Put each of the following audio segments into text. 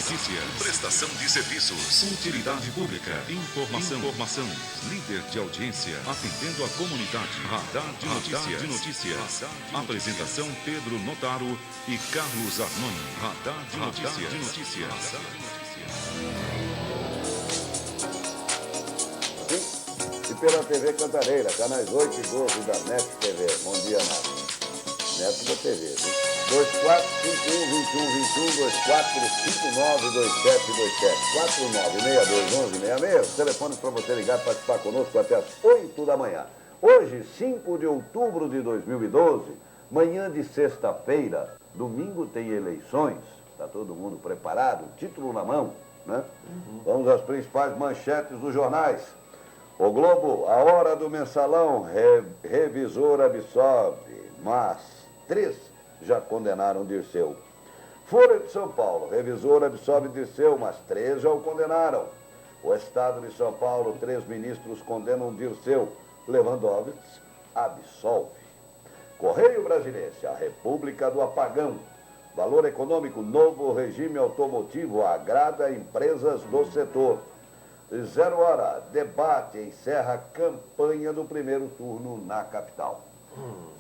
notícia, prestação de serviços, utilidade pública, informação, líder de audiência, atendendo a comunidade. Radar de notícias. Apresentação Pedro Notaro e Carlos Arnone. Radar de notícias. E pela TV Cantareira, canais 8 e 12 da NET TV. Bom dia, NET da TV, viu? 2451-2121, 2459-2727, 4962-1166, telefones para você ligar e participar conosco até às 8 da manhã. Hoje, 5 de outubro de 2012, manhã de sexta-feira, domingo tem eleições, está todo mundo preparado, título na mão, né? Vamos às principais manchetes dos jornais. O Globo, a hora do mensalão, revisor absolve, mas 3 já condenaram Dirceu. Folha de São Paulo, revisor absolve Dirceu, mas 3 já o condenaram. O Estado de São Paulo, 3 ministros condenam Dirceu. Lewandowski absolve. Correio Brasiliense, a República do Apagão. Valor econômico, novo regime automotivo agrada empresas do setor. 0 hora, debate encerra campanha do primeiro turno na capital.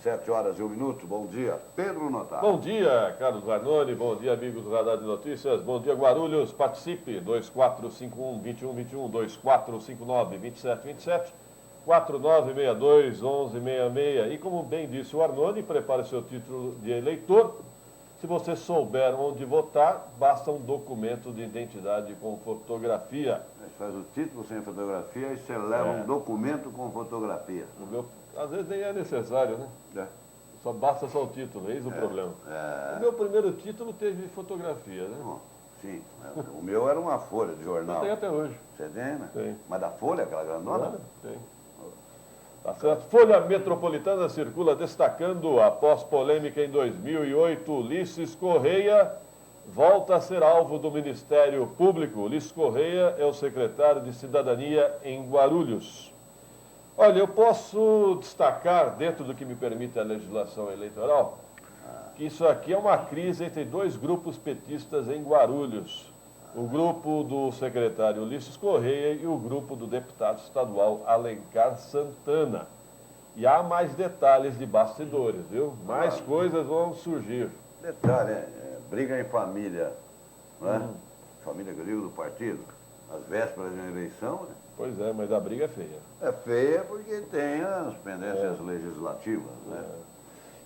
7 horas e 1 minuto, bom dia, Pedro Notaro. Bom dia, Carlos Arnone, bom dia, amigos do Radar de Notícias, bom dia, Guarulhos, participe, 2451-2121, 2459-2727, 4962-1166. E como bem disse o Arnone, prepare seu título de eleitor. Se você souber onde votar, basta um documento de identidade com fotografia. Você faz o título sem fotografia e você leva um documento com fotografia. Às vezes nem é necessário, né? Só basta o título, eis o problema. O meu primeiro título teve fotografia, né? Sim, o meu era uma folha de jornal. Tem até hoje. Você tem, né? Tem. Mas da folha, aquela grandona? Tem. Tá certo. Folha Metropolitana circula destacando, após polêmica em 2008, Ulisses Correia volta a ser alvo do Ministério Público. Ulisses Correia é o secretário de Cidadania em Guarulhos. Olha, eu posso destacar, dentro do que me permite a legislação eleitoral, que isso aqui é uma crise entre 2 grupos petistas em Guarulhos. O grupo do secretário Ulisses Correia e o grupo do deputado estadual Alencar Santana. E há mais detalhes de bastidores, viu? Mais coisas vão surgir. Detalhe, briga em família, não é? Família que eu digo do partido, às vésperas de uma eleição, né? Pois é, mas a briga é feia. É feia porque tem as pendências legislativas, né?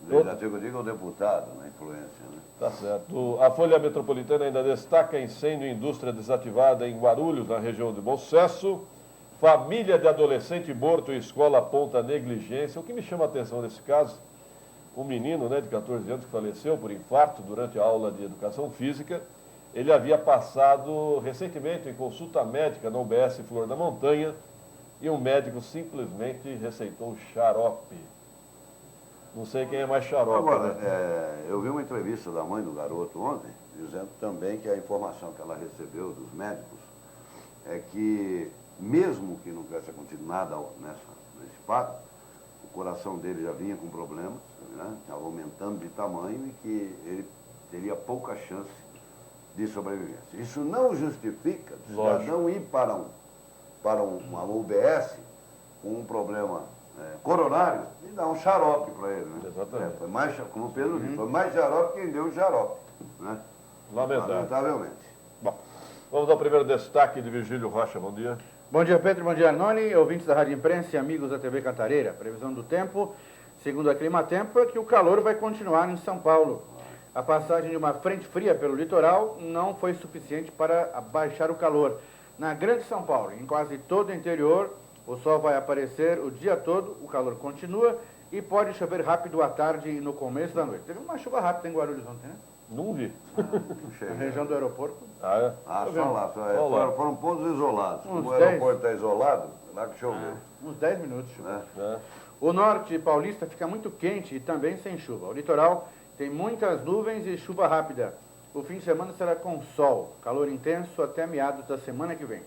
Legislativo, eu digo, o deputado, na influência, né? Tá certo. A Folha Metropolitana ainda destaca incêndio em indústria desativada em Guarulhos, na região de Bom Sucesso. Família de adolescente morto e escola aponta negligência. O que me chama a atenção nesse caso, um menino, né, de 14 anos que faleceu por infarto durante a aula de educação física. Ele havia passado recentemente em consulta médica na UBS Flor da Montanha e um médico simplesmente receitou xarope. Não sei quem é mais xarope. Agora, né? eu vi uma entrevista da mãe do garoto ontem, dizendo também que a informação que ela recebeu dos médicos é que, mesmo que não tivesse acontecido nada nesse fato, o coração dele já vinha com problemas, né? Estava aumentando de tamanho e que ele teria pouca chance de sobrevivência. Isso não justifica o cidadão ir para uma UBS com um problema coronário e dar um xarope para ele, né? Exatamente. Foi mais, como o Pedro disse, foi mais xarope quem deu o xarope, né? Lamentavelmente. Bom, vamos ao primeiro destaque de Virgílio Rocha, bom dia. Bom dia, Pedro, bom dia, Arnone, ouvintes da Rádio Imprensa e amigos da TV Cantareira. Previsão do tempo, segundo a Climatempo, é que o calor vai continuar em São Paulo. A passagem de uma frente fria pelo litoral não foi suficiente para abaixar o calor. Na Grande São Paulo, em quase todo o interior, o sol vai aparecer o dia todo, o calor continua e pode chover rápido à tarde e no começo da noite. Teve uma chuva rápida em Guarulhos ontem, né? Não vi. Na região do aeroporto. É? Só lá. Foram pontos isolados. Como o 10. aeroporto está isolado, lá que choveu. Uns 10 minutos choveu. É. O norte paulista fica muito quente e também sem chuva. O litoral tem muitas nuvens e chuva rápida. O fim de semana será com sol, calor intenso até meados da semana que vem.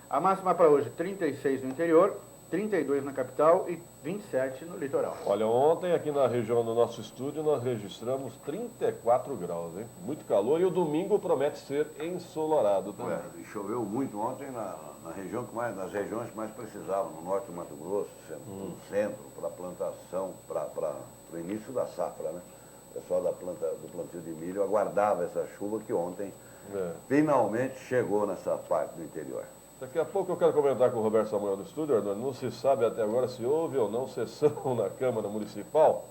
A máxima para hoje, 36 no interior, 32 na capital e 27 no litoral. Olha, ontem aqui na região do nosso estúdio nós registramos 34 graus, hein? Muito calor e o domingo promete ser ensolarado também. E choveu muito ontem nas regiões que mais precisavam, no norte do Mato Grosso, no centro, para a plantação, para o início da safra, né? O pessoal do plantio de milho aguardava essa chuva que ontem finalmente chegou nessa parte do interior. Daqui a pouco eu quero comentar com o Roberto Samuel do estúdio, Arnaldo. Não se sabe até agora se houve ou não sessão na Câmara Municipal,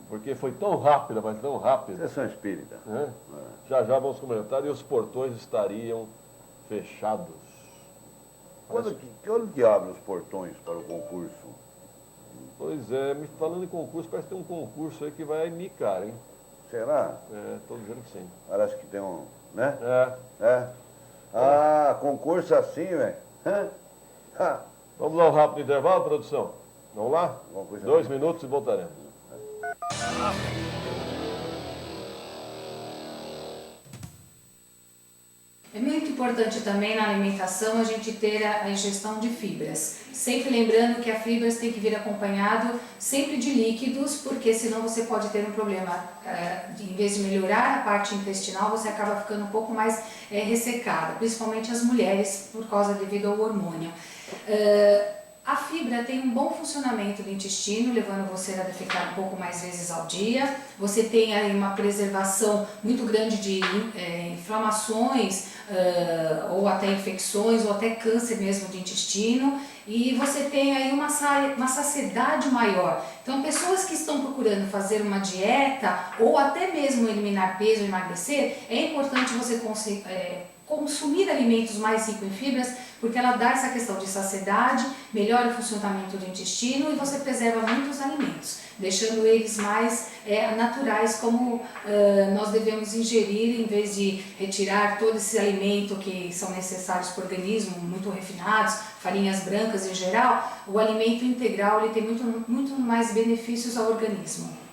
porque foi tão rápida, mas tão rápida. Sessão espírita. Né? Já vamos comentar e os portões estariam fechados. Quando que abre os portões para o concurso? Pois é, me falando em concurso, parece que tem um concurso aí que vai emicar, hein? Será? Estou dizendo que sim. Parece que tem um, né? É. Ah, concurso assim, velho. Vamos lá um rápido intervalo, produção? Vamos lá? 2 minutos e voltaremos. É muito importante também na alimentação a gente ter a ingestão de fibras. Sempre lembrando que a fibras tem que vir acompanhado sempre de líquidos, porque senão você pode ter um problema. Em vez de melhorar a parte intestinal, você acaba ficando um pouco mais ressecada, principalmente as mulheres, por causa devido ao hormônio. A fibra tem um bom funcionamento do intestino, levando você a defecar um pouco mais vezes ao dia. Você tem aí uma preservação muito grande de inflamações, ou até infecções, ou até câncer mesmo de intestino. E você tem aí uma saciedade maior. Então, pessoas que estão procurando fazer uma dieta, ou até mesmo eliminar peso ou emagrecer, é importante você consumir alimentos mais ricos em fibras, porque ela dá essa questão de saciedade, melhora o funcionamento do intestino e você preserva muitos alimentos, deixando eles mais naturais, como nós devemos ingerir, em vez de retirar todo esse alimento que são necessários para o organismo, muito refinados, farinhas brancas em geral. O alimento integral ele tem muito mais benefícios ao organismo.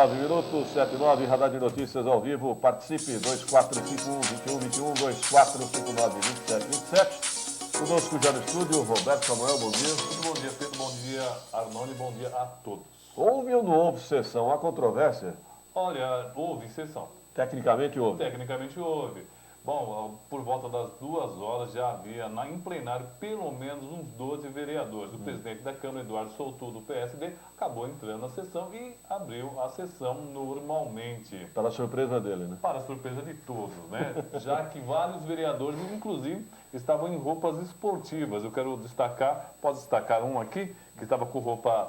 Minutos, 7:09, Radar de Notícias ao vivo. Participe, 2451-2121, 2459-2727. Conosco já no estúdio, Roberto Samuel, bom dia. Muito bom dia, Pedro, bom dia, Arnone, bom dia a todos. Houve ou não houve sessão? Há controvérsia? Olha, houve sessão. Tecnicamente houve? Tecnicamente houve. Bom, por volta das 2 horas já havia em plenário pelo menos uns 12 vereadores. O presidente da Câmara, Eduardo Souto, do PSD, acabou entrando na sessão e abriu a sessão normalmente. Para a surpresa dele, né? Para a surpresa de todos, né? Já que vários vereadores, inclusive, estavam em roupas esportivas. Eu quero destacar, posso destacar um aqui, que estava com roupa,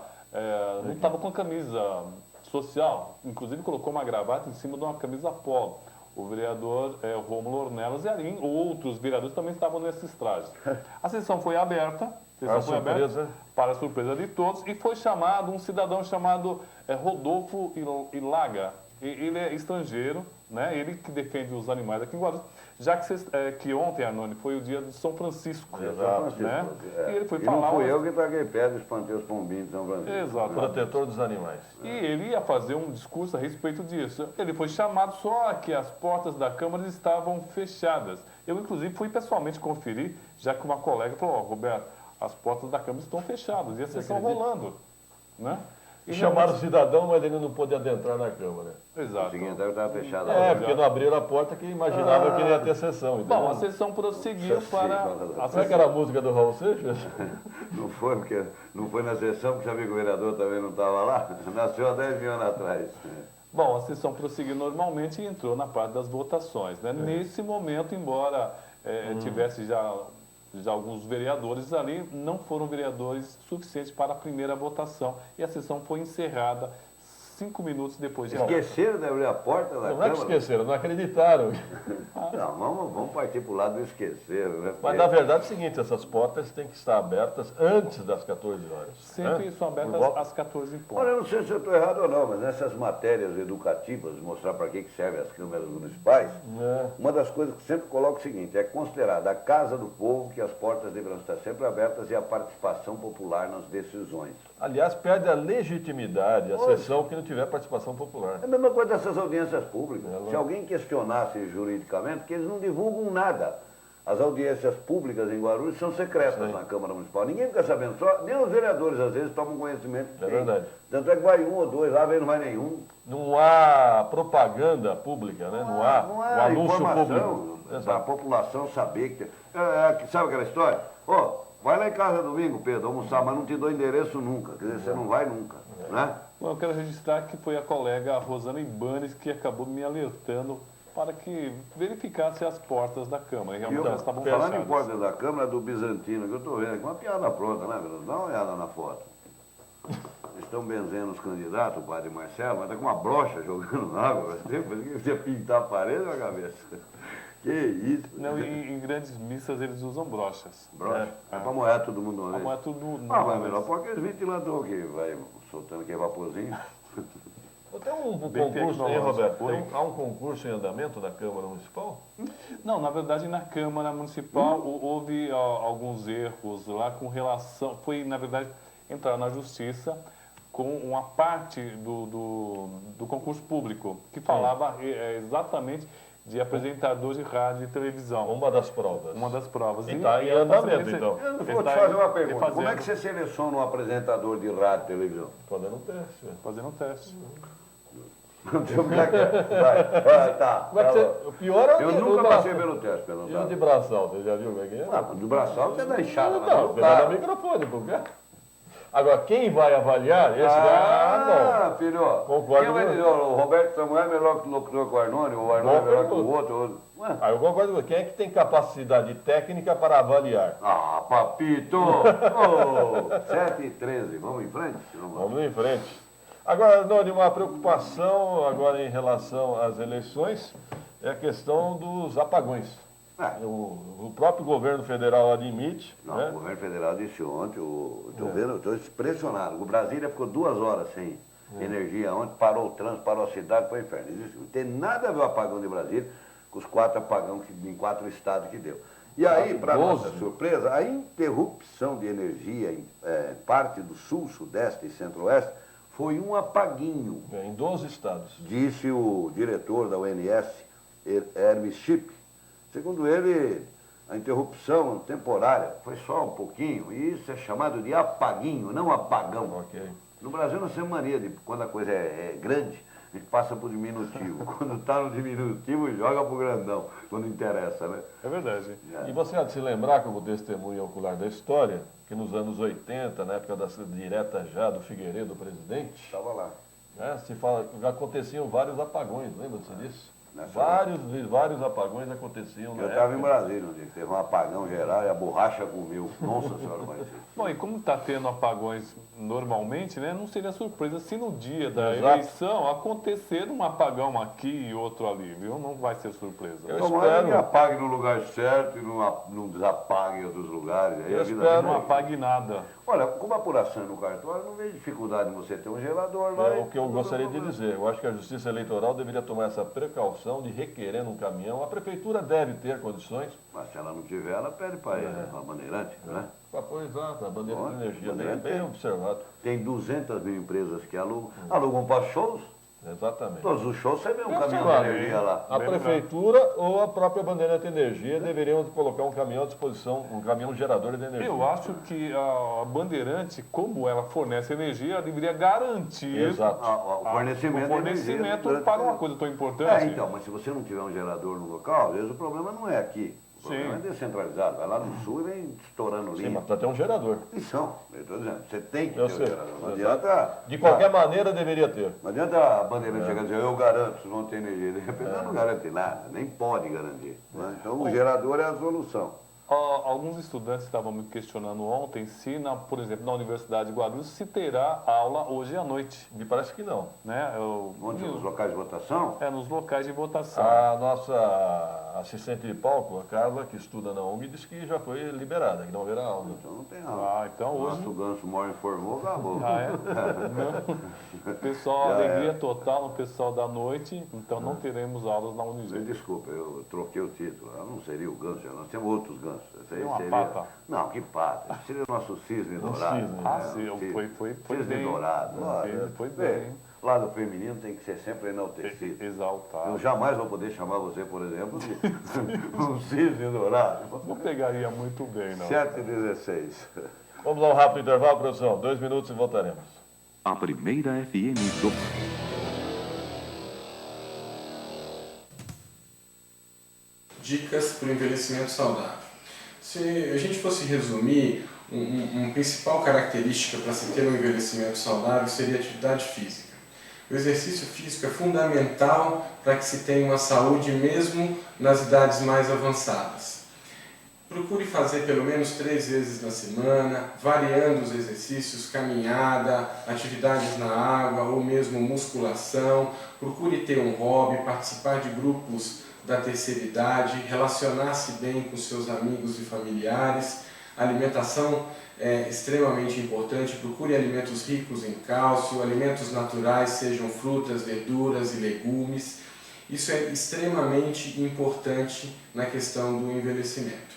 não estava com a camisa social, inclusive colocou uma gravata em cima de uma camisa polo. o vereador Rômulo Ornelas e ali outros vereadores também estavam nesses trajes. A sessão foi aberta, para a surpresa de todos, e foi chamado um cidadão chamado Rodolfo Ilaga. Ele é estrangeiro, né? Ele que defende os animais aqui em Guarulhos, já que ontem, Arnone, foi o dia de São Francisco. Exato. Né? E ele foi E falar... não fui eu que paguei pedra e espantei os pombinhos de São Francisco. Exato. Protetor dos animais. E ele ia fazer um discurso a respeito disso. Ele foi chamado, só que as portas da Câmara estavam fechadas. Eu, inclusive, fui pessoalmente conferir, já que uma colega falou, Roberto, as portas da Câmara estão fechadas e a sessão rolando. Né? E chamaram o cidadão, mas ele não pôde adentrar na Câmara. Exato. O seguinte, estava fechado. Porque não abriram a porta que imaginava que ia ter sessão. Entendeu? Bom, a sessão prosseguiu para... Será que era a música do Raul Seixas? Não foi, porque não foi na sessão, porque sabia que o vereador também não estava lá. Nasceu há 10 mil anos atrás. Bom, a sessão prosseguiu normalmente e entrou na parte das votações. Né? Nesse momento, embora tivesse já alguns vereadores ali, não foram vereadores suficientes para a primeira votação. E a sessão foi encerrada 5 minutos depois de... Esqueceram de abrir a porta da Câmara? Não é que esqueceram, não acreditaram. Não, vamos partir para o lado do esqueceram. Né? Mas na verdade é o seguinte, essas portas têm que estar abertas antes das 14 horas. Sempre são abertas às 14 em ponto. Olha, eu não sei se eu estou errado ou não, mas nessas matérias educativas, mostrar para que servem as câmaras municipais, uma das coisas que sempre coloco é o seguinte, é considerada a casa do povo que as portas deverão estar sempre abertas e a participação popular nas decisões. Aliás, perde a legitimidade a sessão que não tiver participação popular. É a mesma coisa dessas audiências públicas. Se alguém questionasse juridicamente, que eles não divulgam nada. As audiências públicas em Guarulhos são secretas na Câmara Municipal. Ninguém fica sabendo, nem os vereadores às vezes tomam conhecimento. É verdade. Tanto é que vai um ou dois, lá vem não vai nenhum. Não há propaganda pública, né? Não há um anúncio público. Para a população saber que tem. Sabe aquela história? Vai lá em casa domingo, Pedro, almoçar, mas não te dou endereço nunca. Quer dizer, você não vai nunca. Né? Bom, eu quero registrar que foi a colega Rosana Ibanes que acabou me alertando para que verificasse as portas da Câmara. Realmente elas estavam fechadas. Falando em portas da Câmara, do Bizantino, que eu estou vendo aqui, uma piada pronta, né, Pedro? Dá uma olhada na foto. Estão benzendo os candidatos, o padre Marcelo, mas está com uma brocha jogando água. Você ia pintar a parede na cabeça. Que isso? Não, em grandes missas eles usam brochas. Brocha? É para moer todo mundo uma vez. Moer tudo mas melhor pôr aqueles ventilador que vai soltando aquele vaporzinho. Tem um concurso aí, Roberto? Há um concurso em andamento da Câmara Municipal? Não, na verdade na Câmara Municipal houve alguns erros lá com relação... Foi, na verdade, entrar na Justiça com uma parte do concurso público, que falava exatamente de apresentador de rádio e televisão. Uma das provas. Uma das provas. E está em andamento, então. Eu vou te fazer uma pergunta. Como é que você seleciona um apresentador de rádio e televisão? Fazendo um teste. Fazendo um teste. Vai, tá. O pior é o Eu nunca passei pelo teste, pelo E o de braçal, você já viu como é que é? Do braçal você dá enxada. Não, você vai dar microfone, por quê? Agora, quem vai avaliar, esse não. Filho, concordo. Quem vai dizer, o Roberto Samuel é melhor que o locutor com o Arnone, ou o Arnone é melhor que o outro? Eu concordo com quem é que tem capacidade técnica para avaliar? Papito! 7h13, vamos em frente? Vamos em frente. Agora, Arnone, uma preocupação agora em relação às eleições é a questão dos apagões. O próprio governo federal admite. Não, o governo federal disse ontem, estou impressionado. O Brasília ficou 2 horas sem energia ontem, parou o trânsito, parou a cidade, foi o inferno. Não tem nada a ver o apagão de Brasília com os 4 apagões em 4 estados que deu. E aí, para nossa surpresa, a interrupção de energia em parte do sul, sudeste e centro-oeste foi um apaguinho. Em 12 estados. Disse o diretor da ONS, Hermes Chip. Segundo ele, a interrupção temporária foi só um pouquinho, e isso é chamado de apaguinho, não apagão. Okay. No Brasil nós temos mania de, quando a coisa é grande, a gente passa para o diminutivo. Quando está no diminutivo, joga para o grandão, quando interessa, né? É verdade. E você há de se lembrar, como testemunha ocular da história, que nos anos 80, na época da direta já do Figueiredo, presidente, Estava lá. se fala, aconteciam vários apagões, lembra-se disso? Vários apagões aconteciam na Eu estava em Brasília, onde teve um apagão geral e a borracha comeu. Nossa senhora, Marcelo. Bom, e como está tendo apagões normalmente, né, não seria surpresa se no dia da Exato. eleição acontecer um apagão aqui e outro ali, viu? Não vai ser surpresa. Eu Tomara espero. que apague no lugar certo e não desapague em outros lugares. Aí Eu a vida espero. Não apague nada. Olha, como a apuração é no cartório, não vejo dificuldade em você ter um gerador lá. É e o que eu tudo gostaria bem. de dizer. Eu acho que a Justiça Eleitoral deveria tomar essa precaução de requerer um caminhão. A Prefeitura deve ter condições. Mas se ela não tiver, ela pede para ele, para a Bandeirante, né? Pois exato, a bandeira Bom, de energia bem, bandeira bem tem. observado. Tem 200 mil empresas que alugam para shows. Exatamente. Todos os shows você vê um Eu caminhão sei lá, de energia lá. A Prefeitura ou a própria Bandeirante Energia deveriam colocar um caminhão à disposição, um caminhão gerador de energia. Eu acho que a Bandeirante, como ela fornece energia, ela deveria garantir Exato. O fornecimento, o fornecimento de energia para uma coisa tão importante. então, mas se você não tiver um gerador no local, às vezes o problema não é aqui. O problema é descentralizado. Vai lá no sul e vem estourando Sim, linha. mas precisa ter um gerador. Então, eu estou dizendo, você tem que Eu ter um sei. gerador. Não adianta. De qualquer maneira, deveria ter. Não adianta a Bandeirante chegar e dizer, eu garanto, vocês vão ter energia. De repente ela não garante nada, nem pode garantir. Né? Então o gerador é a solução. Alguns estudantes estavam me questionando ontem se, por exemplo, na Universidade de Guarulhos, se terá aula hoje à noite. Me parece que não. Né? Onde? Nos locais de votação? Nos locais de votação. A nossa assistente de palco, a Carla, que estuda na UNG, disse que já foi liberada, que não haverá aula. Então não tem aula. Então hoje... Nosso Ganso Mor informou, acabou. O pessoal, alegria total no pessoal da noite, então não teremos aulas na Unigê. Desculpa, eu troquei o título. Ela não seria o Ganso, nós temos outros Gansos. Esse aí Tem uma seria... pata. Não, que pata. Esse seria o nosso cisne dourado. cisne. Sim, foi Cisne bem. dourado. Foi Vê, bem. lado feminino tem que ser sempre enaltecido. Exaltado. Eu jamais vou poder chamar você, por exemplo, de um cisne dourado. Não pegaria muito bem, não. 7h16. Vamos a um rápido intervalo, produção. 2 minutos e voltaremos. A primeira FM do... Dicas para o envelhecimento saudável. Se a gente fosse resumir, uma principal característica para se ter um envelhecimento saudável seria a atividade física. O exercício físico é fundamental para que se tenha uma saúde mesmo nas idades mais avançadas. Procure fazer pelo menos 3 vezes na semana, variando os exercícios, caminhada, atividades na água ou mesmo musculação. Procure ter um hobby, participar de grupos da terceira idade, relacionar-se bem com seus amigos e familiares. A alimentação é extremamente importante. Procure alimentos ricos em cálcio, alimentos naturais, sejam frutas, verduras e legumes. Isso é extremamente importante na questão do envelhecimento.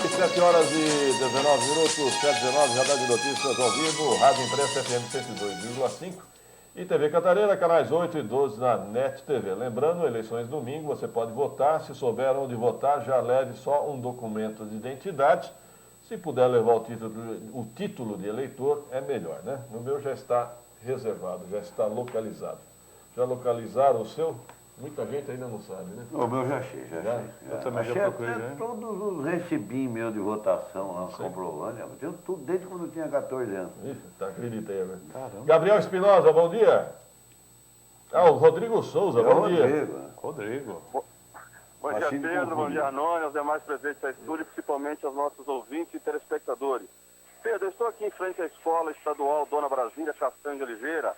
Às 7h19, 7h19, Radar de Notícias ao vivo, Rádio Imprensa FM 102,5. E TV Cantareira, canais 8 e 12 na NET TV. Lembrando, eleições domingo, você pode votar. Se souber onde votar, já leve só um documento de identidade. Se puder levar o título de eleitor, é melhor, né? No meu já está reservado, já está localizado. Já localizaram o seu? Muita gente ainda não sabe, né? O meu já achei, já achei. Eu também já Achei procurei, até né? todos os recibinhos meus de votação lá, comprovando. Eu tenho tudo desde quando eu tinha 14 anos. Ih, tá acreditei, né? Gabriel Espinosa, bom dia. O Rodrigo Souza, bom dia. Rodrigo. Bom dia, Pedro. Bom dia, Arnone, aos demais presentes da estúdio, principalmente aos nossos ouvintes e telespectadores. Pedro, eu estou aqui em frente à Escola Estadual Dona Brasília Castanho de Oliveira,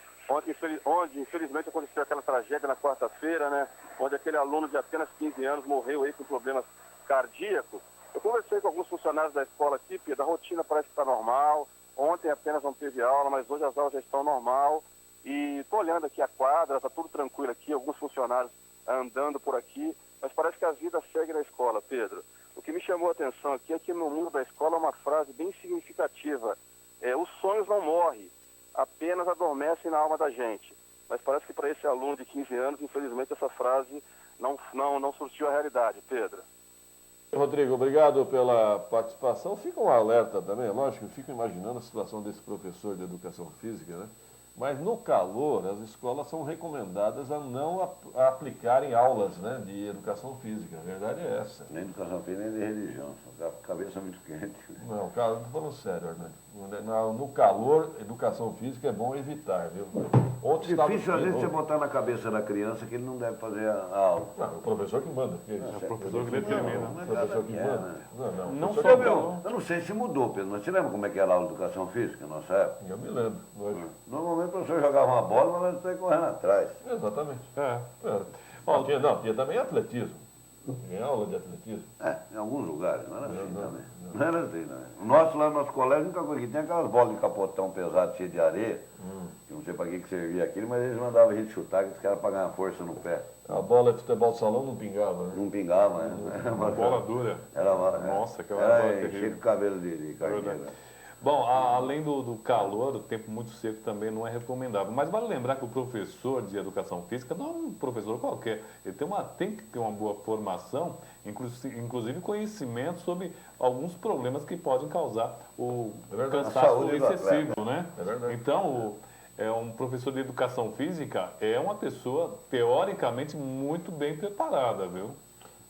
onde infelizmente aconteceu aquela tragédia na quarta-feira, né? Onde aquele aluno de apenas 15 anos morreu aí com problemas cardíacos. Eu conversei com alguns funcionários da escola aqui, Pedro, a rotina parece que está normal. Ontem apenas não teve aula, mas hoje as aulas já estão normal. E estou olhando aqui a quadra, está tudo tranquilo aqui, alguns funcionários andando por aqui, mas parece que a vida segue na escola, Pedro. O que me chamou a atenção aqui é que no mundo da escola é uma frase bem significativa. Os sonhos não morrem, apenas adormecem na alma da gente. Mas parece que para esse aluno de 15 anos, infelizmente, essa frase não surtiu a realidade, Pedro. Rodrigo, obrigado pela participação. Fica um alerta também, lógico, eu fico imaginando a situação desse professor de educação física, né? Mas no calor, as escolas são recomendadas a não aplicarem aulas, né, de educação física. A verdade é essa. Nem de educação física, nem de religião. A cabeça é muito quente. Não, cara, não estou falando sério, Arnaldo. No calor, educação física é bom evitar, viu? Ontem Difícil, às vezes, você botar na cabeça da criança que ele não deve fazer a aula. Não, o professor que manda. É o professor que determina. O professor que manda. Não só só Eu não sei se mudou, Pedro, mas você lembra como é que era a aula de educação física na nossa época? Eu me lembro, lógico. Normalmente o professor jogava uma bola, mas nós saímos correndo atrás. Exatamente. É. Tinha também atletismo. Tinha aula de atletismo. Em alguns lugares, não era assim também. Não era assim, não. Lá no nosso colégio, a única coisa que tinha aquelas bolas de capotão pesado, cheio de areia. Que não sei para que servia aquilo, mas eles mandavam a gente chutar, que os caras para ganhar força no pé. A bola de futebol de salão não pingava, né? Não pingava, né? Era Uma bola dura. Nossa, aquela bola era terrível. cheio de cabelo de carneiro. Bom, além do calor, o tempo muito seco também não é recomendável. Mas vale lembrar que o professor de educação física não é um professor qualquer. Ele tem que ter uma boa formação, inclusive conhecimento sobre alguns problemas que podem causar o cansaço excessivo, né? É verdade. Então, um professor de educação física é uma pessoa, teoricamente, muito bem preparada, viu?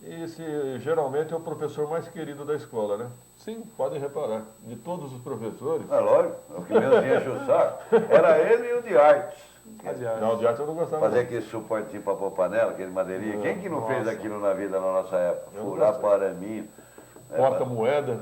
Esse geralmente é o professor mais querido da escola, né? Sim. Podem reparar. De todos os professores. É lógico, o que menos tinha enche o saco era ele e o de artes. Não, de arte eu não gostava. Fazer aquele suportezinho para pôr panela, aquele madeirinha. Quem que não fez aquilo na vida na nossa época? Eu não Furar gostei. paraminho. Porta-moeda.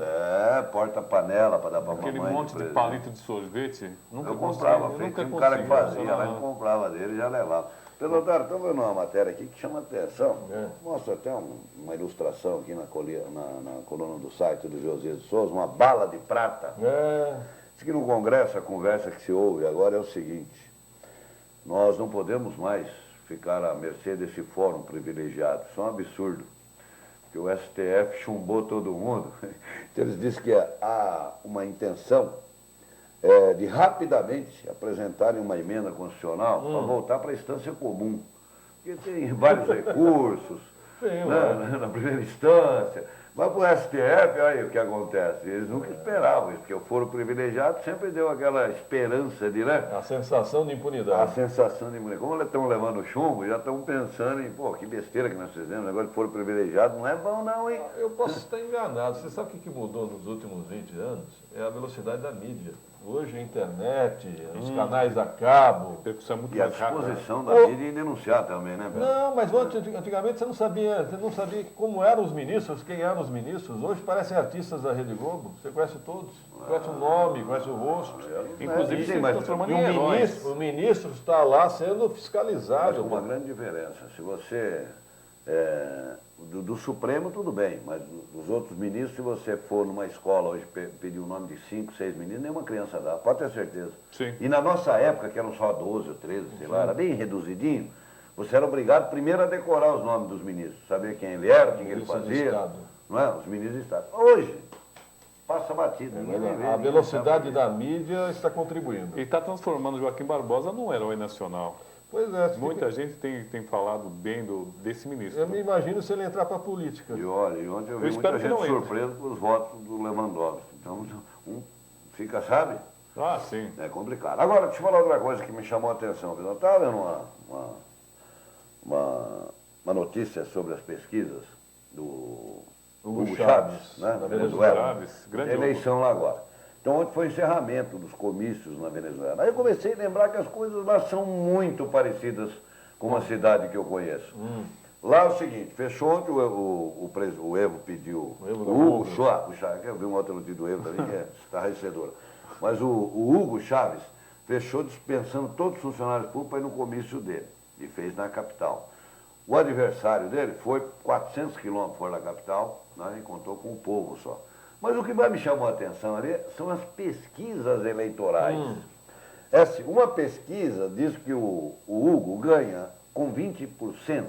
Porta-panela para dar para Aquele mamãe. monte de palito de sorvete. Nunca Eu comprava, consegui, tinha nunca um cara que consegui. fazia, mas comprava dele e já levava. Pedro Otário, estou vendo uma matéria aqui que chama atenção. Mostra até uma ilustração aqui na coluna do site do Josias de Souza, uma bala de prata. Diz que no Congresso a conversa que se ouve agora é o seguinte: nós não podemos mais ficar à mercê desse fórum privilegiado. Isso é um absurdo. Porque o STF chumbou todo mundo. Então eles dizem que há uma intenção de rapidamente apresentarem uma emenda constitucional para voltar para a instância comum. Porque tem vários recursos na primeira instância. Vai para o STF, aí o que acontece. Eles nunca esperavam isso, porque o foro privilegiado sempre deu aquela esperança de, né? A sensação de impunidade. A sensação de impunidade. Como eles estão levando chumbo, já estão pensando em, que besteira que nós fizemos, negócio de foro privilegiado não é bom não, hein? Eu posso estar enganado. Você sabe o que mudou nos últimos 20 anos? É a velocidade da mídia. Hoje a internet, os canais a cabo. Isso é muito E a mais rápido, né? disposição da mídia em denunciar também, né, Pedro? Não, mas antigamente você não sabia como eram os ministros, quem eram os ministros. Hoje parecem artistas da Rede Globo. Você conhece todos. Conhece o nome, conhece o rosto. Inclusive, Sim, se mas transformando E em heróis. o ministro está lá sendo Mas fiscalizado. com uma grande diferença. Se você... do Supremo, tudo bem, mas dos outros ministros, se você for numa escola hoje pedir o nome de 5, 6 meninos, nenhuma criança dá, pode ter certeza. Sim. E na nossa época, que eram só 12 ou 13, sei lá, era bem reduzidinho, você era obrigado primeiro a decorar os nomes dos ministros, saber quem ele era, o que ele Ministro do fazia, Estado. não é? Os ministros do Estado. Hoje, passa batida. Ninguém nem vê, A ninguém velocidade sabe. da mídia está contribuindo. E está transformando Joaquim Barbosa num herói nacional. Pois é. Muita gente tem falado bem desse ministro. Eu me imagino se ele entrar para a política. E olha, e ontem eu vi espero muita que gente não entre. surpresa com os votos do Lewandowski. Então, fica, sabe? Ah, sim. É complicado. Agora, deixa eu falar outra coisa que me chamou a atenção. Eu estava vendo uma notícia sobre as pesquisas do Hugo Chávez, né? da Venezuela. Chávez, grande Tem eleição lá agora. Então, ontem foi o encerramento dos comícios na Venezuela. Aí eu comecei a lembrar que as coisas lá são muito parecidas com uma cidade que eu conheço. Lá é o seguinte, fechou ontem o Evo pediu, Evo da o Hugo Globo. Chávez, eu vi uma outra notícia do Evo também que é estarrecedora. Mas o Hugo Chávez fechou dispensando todos os funcionários públicos para ir no comício dele, e fez na capital. O adversário dele foi 400 quilômetros fora da capital, né, e contou com o povo só. Mas o que mais me chamou a atenção ali são as pesquisas eleitorais. Uma pesquisa diz que o Hugo ganha com 20%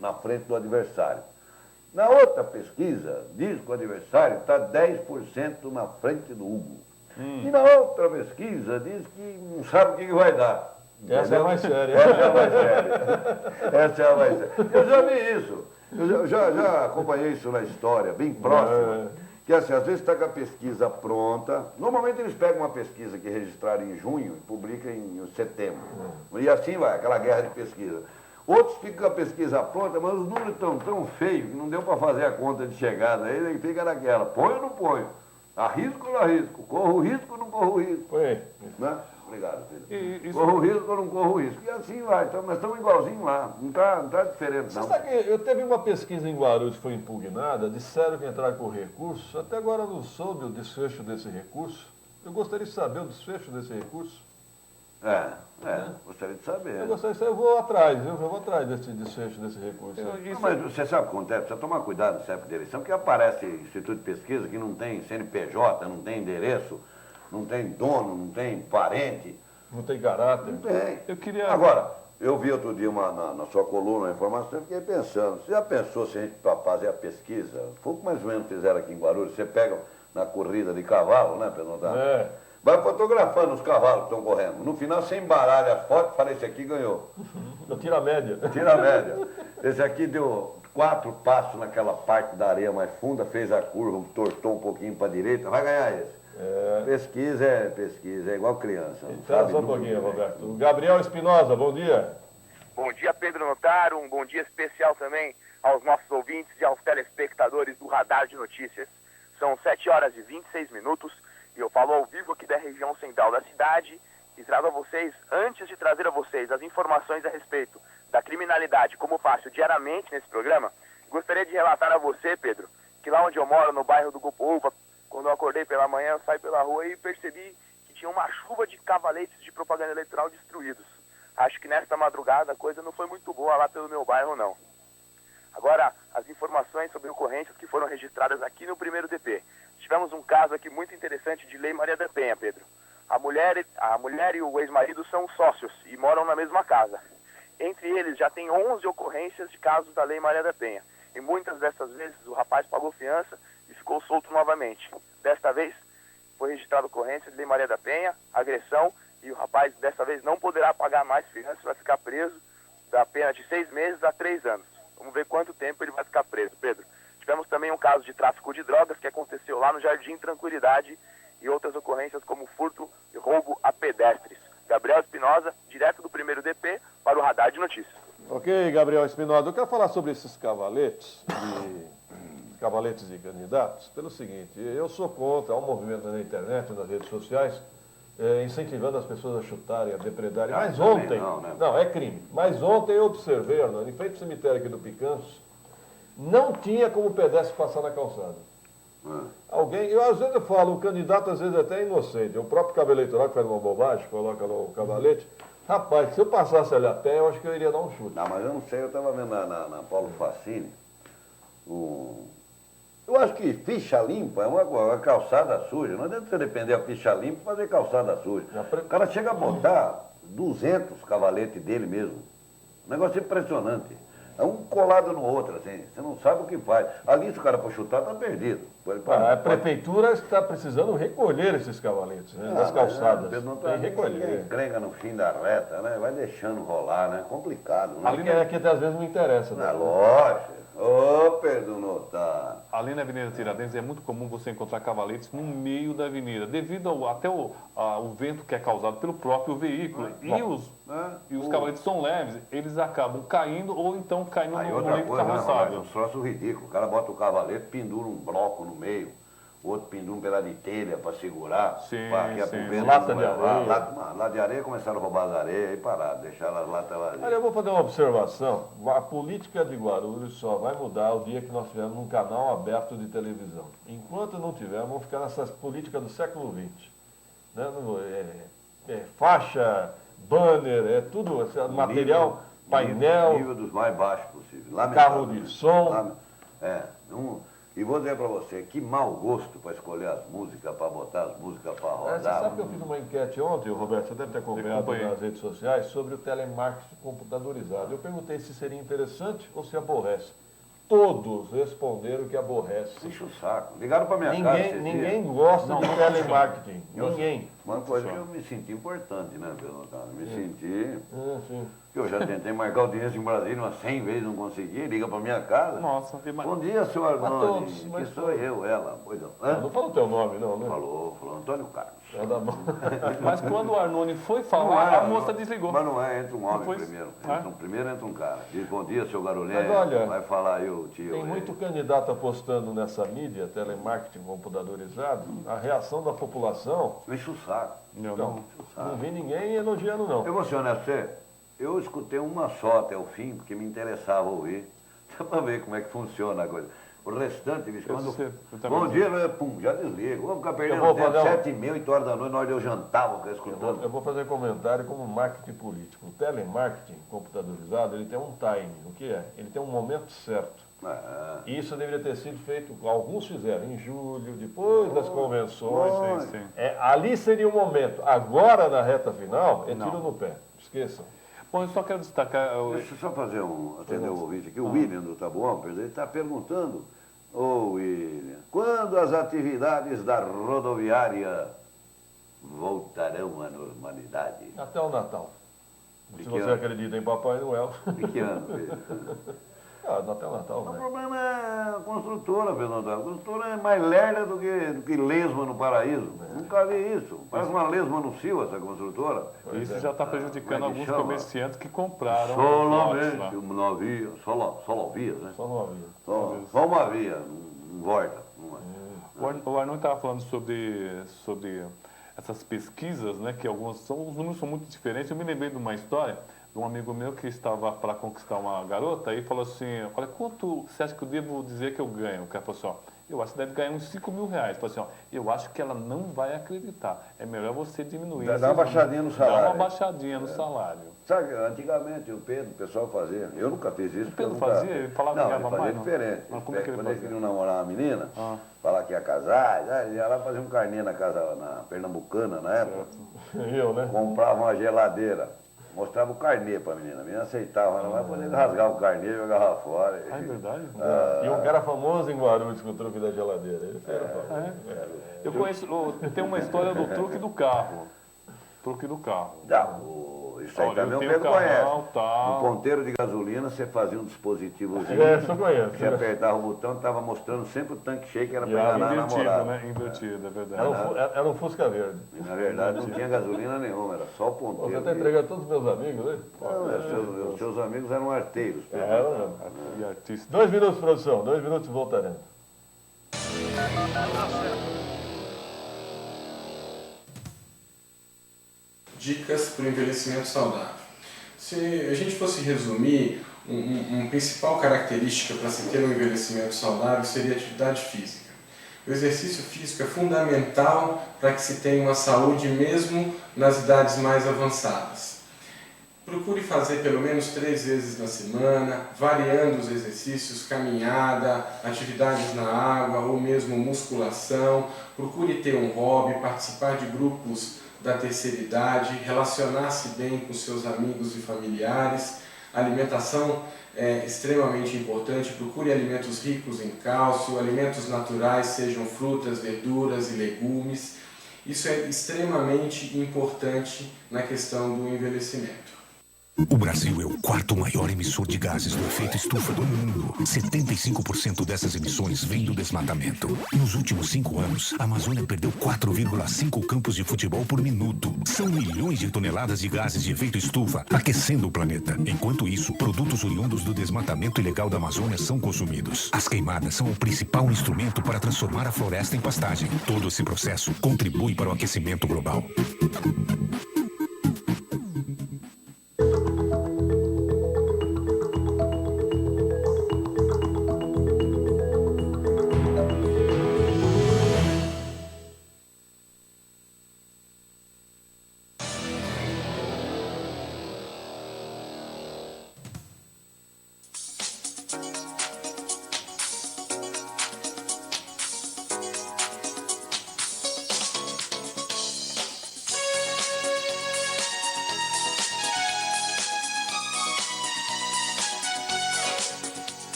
na frente do adversário. Na outra pesquisa, diz que o adversário está 10% na frente do Hugo. E na outra pesquisa, diz que não sabe o que vai dar. Essa é a mais séria. Essa é a mais séria. Essa é a mais séria. Eu já vi isso. Eu já acompanhei isso na história, bem próxima. Que assim, às vezes está com a pesquisa pronta. Normalmente eles pegam uma pesquisa que registraram em junho e publicam em setembro. E assim vai, aquela guerra de pesquisa. Outros ficam com a pesquisa pronta, mas os números estão tão feios que não deu para fazer a conta de chegada. Aí fica naquela, ponho ou não ponho? Arrisco ou não arrisco? Corro o risco ou não corro o risco? Foi. Né? Obrigado, filho. Isso- Corro o risco ou não corro o risco? E assim vai, então, nós estamos igualzinho lá. Não tá diferente, Você não. sabe que eu teve uma pesquisa em Guarulhos que foi impugnada, disseram que entraram com recurso, até agora não soube o desfecho desse recurso. Eu gostaria de saber o desfecho desse recurso. Gostaria de saber. Eu gostaria de saber, eu vou atrás, viu? Eu vou atrás desse desfecho desse recurso. Não, mas você sabe o que acontece? Precisa tomar cuidado nessa época de eleição, porque aparece instituto de pesquisa que não tem CNPJ, não tem endereço, não tem dono, não tem parente. Não tem caráter. Não tem. Eu queria... Agora, eu vi outro dia na sua coluna, a informação, eu fiquei pensando, você já pensou se a gente, para fazer a pesquisa, foi o que mais ou menos fizeram aqui em Guarulhos, você pega na corrida de cavalo, né, Pedro? É. Vai fotografando os cavalos que estão correndo. No final, você embaralha as fotos, fala, esse aqui ganhou. Eu tiro a média. Tira a média. Esse aqui deu 4 passos naquela parte da areia mais funda, fez a curva, tortou um pouquinho para a direita, vai ganhar esse. Pesquisa é igual criança. Não Espera sabe só um nunca. pouquinho, Roberto. Gabriel Espinosa, bom dia. Bom dia, Pedro Notaro. Um bom dia especial também aos nossos ouvintes e aos telespectadores do Radar de Notícias. São 7 horas e 26 minutos e eu falo ao vivo aqui da região central da cidade e trago a vocês, antes de trazer a vocês as informações a respeito da criminalidade, como faço diariamente nesse programa, gostaria de relatar a você, Pedro, que lá onde eu moro, no bairro do Gupuúva, quando eu acordei pela manhã, eu saí pela rua e percebi que tinha uma chuva de cavaletes de propaganda eleitoral destruídos. Acho que nesta madrugada a coisa não foi muito boa lá pelo meu bairro, não. Agora, as informações sobre ocorrências que foram registradas aqui no primeiro DP. Tivemos um caso aqui muito interessante de Lei Maria da Penha, Pedro. A mulher e o ex-marido são sócios e moram na mesma casa. Entre eles já tem 11 ocorrências de casos da Lei Maria da Penha. E muitas dessas vezes o rapaz pagou fiança e ficou solto novamente. Desta vez foi registrada ocorrência de Lei Maria da Penha, agressão, e o rapaz desta vez não poderá pagar mais fiança, vai ficar preso da pena de 6 meses a 3 anos. Vamos ver quanto tempo ele vai ficar preso, Pedro. Tivemos também um caso de tráfico de drogas que aconteceu lá no Jardim Tranquilidade e outras ocorrências como furto e roubo a pedestres. Gabriel Espinosa, direto do primeiro DP, para o Radar de Notícias. Ok, Gabriel Espinosa, eu quero falar sobre esses cavaletes de candidatos pelo seguinte, eu sou contra, há um movimento na internet, nas redes sociais, incentivando as pessoas a chutarem, a depredarem. Mas ontem, não, é crime, mas ontem eu observei, Arnaldo, em frente ao cemitério aqui do Picanço, não tinha como o pedestre passar na calçada. Alguém, às vezes eu falo, o candidato às vezes até é inocente, o próprio cabo eleitoral que faz uma bobagem, coloca lá o cavalete, rapaz, se eu passasse ali a pé, eu acho que eu iria dar um chute. Não, mas eu não sei, eu estava vendo na Paulo Facini, eu acho que ficha limpa é uma calçada suja. Não adianta você depender da ficha limpa para fazer calçada suja. O cara chega a botar 200 cavaletes dele mesmo. Um negócio impressionante. É um colado no outro, assim, você não sabe o que faz. Ali, se o cara for chutar, tá perdido. A prefeitura está precisando recolher esses cavaletes, né, das calçadas. Não Tem que recolher. Encrenca no fim da reta, né? Vai deixando rolar, né? Complicado, né? Ali é que às vezes não interessa. É lógico. Ô, Pedro Notar. Ali na Avenida Tiradentes é muito comum você encontrar cavaletes no meio da avenida, devido até o vento que é causado pelo próprio veículo. E os cavaletes são leves, eles acabam caindo ou então caindo no meio do carroçável. É um troço ridículo. O cara bota o cavalete, pendura um bloco no meio, o outro pendura um pedaço de telha para segurar. Sim, lata de areia. Lá de areia começaram a roubar as areias e pararam, deixaram as latas vazias. Olha, eu vou fazer uma observação. A política de Guarulhos só vai mudar o dia que nós tivermos um canal aberto de televisão. Enquanto não tiver, vamos ficar nessas políticas do século XX. Né? Faixa, banner, é tudo, material, painel. Nível dos mais baixos possível. Carro de som. E vou dizer para você, que mau gosto para escolher as músicas, para botar as músicas para rodar. Você sabe que eu fiz uma enquete ontem, Roberto, você deve ter acompanhado nas redes sociais, sobre o telemarketing computadorizado. Eu perguntei se seria interessante ou se aborrece. Todos responderam que aborrece. Enche o saco. Ligaram para minha casa. Ninguém gosta de telemarketing. Ninguém. Uma coisa que eu me senti importante, né, Pedro Notar? Me senti... Sim. Eu já tentei marcar audiência em Brasília umas 100 vezes, não consegui. Liga para minha casa. Nossa, bom dia, senhor Arnone. Que sou eu, ela. Pois não falou o teu nome, não, né? Falou Antônio Carlos. Mas quando o Arnone foi falar, a moça desligou. Mas não é, entra um homem primeiro. Primeiro entra um cara. Diz, bom dia, seu Garolé. Vai falar aí o tio. Tem muito candidato apostando nessa mídia, telemarketing computadorizado. A reação da população... Enche o saco. Não vi ninguém elogiando, não. Eu vou ser honesto, eu escutei uma só até o fim, porque me interessava ouvir. Só para ver como é que funciona a coisa. O restante, bicho, bom dia, pum, já desligo. Vamos ficar perdendo tempo, 7h30, 8 horas da noite, na hora de eu jantar, vou ficar escutando. Eu vou fazer comentário como marketing político. O telemarketing computadorizado, ele tem um timing. O que é? Ele tem um momento certo. E isso deveria ter sido feito, alguns fizeram, em julho, depois das convenções. Ali seria o momento. Agora, na reta final, é tiro no pé. Esqueçam. Bom, eu só quero destacar... Deixa eu só fazer atender o ouvinte aqui. O William do Taboão, ele está perguntando, William, quando as atividades da rodoviária voltarão à normalidade? Até o Natal. Se você acredita em Papai Noel. De que ano, Pedro? Até o Natal, né? O problema é a construtora, Pedro. A construtora é mais lerda do que lesma no paraíso. Nunca vi isso. Parece uma lesma no cio, essa construtora. Isso já está prejudicando alguns comerciantes que compraram. Solamente uma via, solovias, né? Só uma via, não volta. O Arnone estava falando sobre essas pesquisas, né? Que os números são muito diferentes. Eu me lembrei de uma história de um amigo meu que estava para conquistar uma garota e falou assim, olha, quanto você acha que eu devo dizer que eu ganho? O cara falou assim, eu acho que deve ganhar uns 5 mil reais. Falou assim, eu acho que ela não vai acreditar. É melhor você diminuir. Dá uma baixadinha no salário. Dá uma baixadinha no salário. Sabe, antigamente o pessoal fazia. Eu nunca fiz isso. O Pedro fazia? Ele falava que ganhava mais? Não, ele fazia diferente. Mas como é que ele Quando fazia? ele queria namorar uma menina, falar que ia casar, ele ia lá fazer um carnê na casa, na Pernambucana, na época. Né? Comprava uma geladeira. Mostrava o carnê para a menina aceitava, não vai poder rasgar o carnê e jogava fora. É verdade? E um cara famoso em Guarulhos com o truque da geladeira. Ele Eu conheço, tem uma história do truque do carro. Truque do carro. Isso aí também o Pedro conhece. No ponteiro de gasolina você fazia um dispositivozinho. Isso eu conheço. Você apertava o botão e estava mostrando sempre o tanque cheio que era para enganar a namorada. Né? Invertido, é verdade. Era um Fusca verde. Na verdade não tinha gasolina nenhuma, era só o ponteiro. Você está entregando todos os meus amigos, né? Os seus amigos eram arteiros. Eram e artistas. 2 minutos, produção. 2 minutos e voltaremos. Dicas para o envelhecimento saudável. Se a gente fosse resumir, uma principal característica para se ter um envelhecimento saudável seria a atividade física. O exercício físico é fundamental para que se tenha uma saúde mesmo nas idades mais avançadas. Procure fazer pelo menos 3 vezes na semana, variando os exercícios, caminhada, atividades na água ou mesmo musculação. Procure ter um hobby, participar de grupos da terceira idade, relacionar-se bem com seus amigos e familiares. A alimentação é extremamente importante. Procure alimentos ricos em cálcio, alimentos naturais, sejam frutas, verduras e legumes. Isso é extremamente importante na questão do envelhecimento. O Brasil é o quarto maior emissor de gases do efeito estufa do mundo. 75% dessas emissões vêm do desmatamento. Nos últimos 5 anos, a Amazônia perdeu 4,5 campos de futebol por minuto. São milhões de toneladas de gases de efeito estufa aquecendo o planeta. Enquanto isso, produtos oriundos do desmatamento ilegal da Amazônia são consumidos. As queimadas são o principal instrumento para transformar a floresta em pastagem. Todo esse processo contribui para o aquecimento global.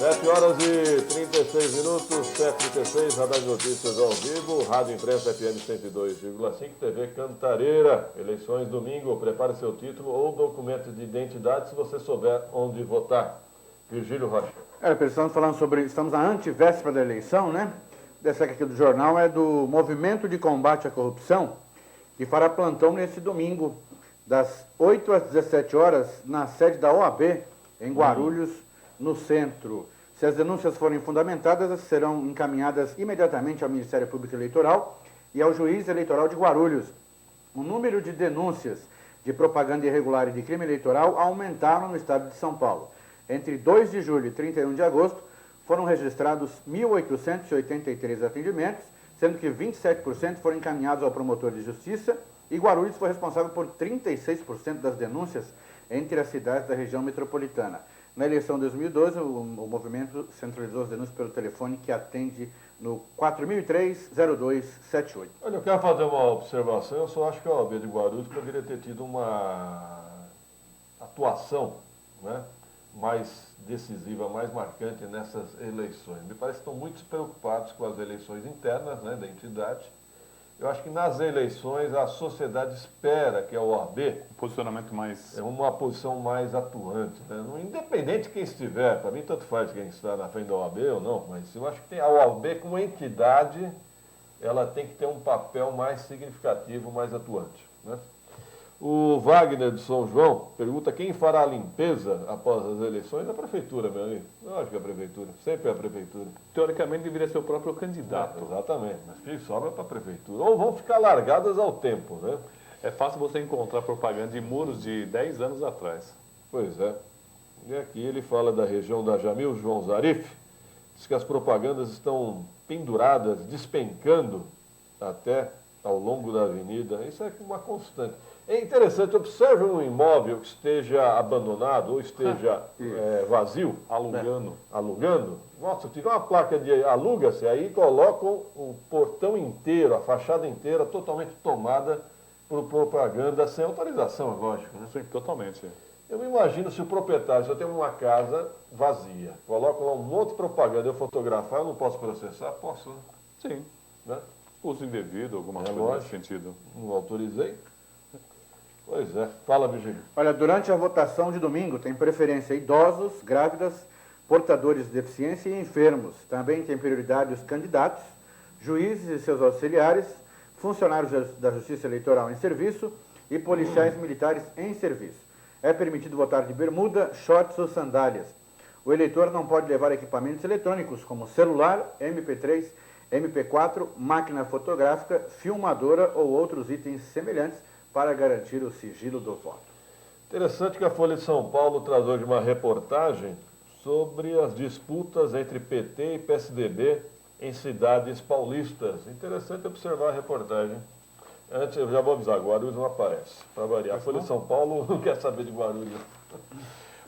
7 horas e 36 minutos, 7h36, Radar de Notícias ao vivo, Rádio Imprensa FM 102,5, TV Cantareira, eleições domingo, prepare seu título ou documento de identidade se você souber onde votar. Virgílio Rocha. Estamos falando sobre, estamos na antivéspera da eleição, né? Dessa aqui do jornal é do Movimento de Combate à Corrupção, que fará plantão nesse domingo, das 8 às 17 horas, na sede da OAB, em Guarulhos, no centro. Se as denúncias forem fundamentadas, serão encaminhadas imediatamente ao Ministério Público Eleitoral e ao Juiz Eleitoral de Guarulhos. O número de denúncias de propaganda irregular e de crime eleitoral aumentaram no estado de São Paulo. Entre 2 de julho e 31 de agosto, foram registrados 1.883 atendimentos, sendo que 27% foram encaminhados ao promotor de justiça e Guarulhos foi responsável por 36% das denúncias entre as cidades da região metropolitana. Na eleição de 2012, o movimento centralizou as denúncias pelo telefone que atende no 4003-0278. Olha, eu quero fazer uma observação. Eu só acho que a OAB de Guarulhos poderia ter tido uma atuação, né, mais decisiva, mais marcante nessas eleições. Me parece que estão muito preocupados com as eleições internas, né, da entidade. Eu acho que nas eleições a sociedade espera que a OAB... Um posicionamento mais... É uma posição mais atuante, né? Independente de quem estiver, para mim tanto faz quem está na frente da OAB ou não, mas eu acho que a OAB como entidade, ela tem que ter um papel mais significativo, mais atuante, né? O Wagner de São João pergunta quem fará a limpeza após as eleições? A prefeitura, meu amigo. Eu acho que é a prefeitura. Sempre é a prefeitura. Teoricamente deveria ser o próprio candidato. Exatamente. Mas quem sobra para a prefeitura. Ou vão ficar largadas ao tempo, né? É fácil você encontrar propaganda de muros de 10 anos atrás. Pois é. E aqui ele fala da região da Jamil João Zarif. Diz que as propagandas estão penduradas, despencando até ao longo da avenida. Isso é uma constante. É interessante, observe um imóvel que esteja abandonado ou esteja vazio, alugando. Nossa, tiver uma placa de aluga-se, aí colocam o portão inteiro, a fachada inteira totalmente tomada por propaganda sem autorização, lógico, né? Sim, totalmente. Eu me imagino se o proprietário, se eu tenho uma casa vazia, coloco lá um monte de propaganda, eu fotografar, eu não posso processar? Posso, né? Sim. Né? Uso indevido, alguma coisa lógico. nesse sentido. Não autorizei. Pois é. Fala, Virgílio. Olha, durante a votação de domingo tem preferência idosos, grávidas, portadores de deficiência e enfermos. Também tem prioridade os candidatos, juízes e seus auxiliares, funcionários da Justiça Eleitoral em serviço e policiais militares em serviço. É permitido votar de bermuda, shorts ou sandálias. O eleitor não pode levar equipamentos eletrônicos como celular, MP3 MP4, máquina fotográfica, filmadora ou outros itens semelhantes para garantir o sigilo do voto. Interessante que a Folha de São Paulo traz hoje uma reportagem sobre as disputas entre PT e PSDB em cidades paulistas. Interessante observar a reportagem. Antes, eu já vou avisar, Guarulhos não aparece, para variar. A Folha de São Paulo não quer saber de Guarulhos.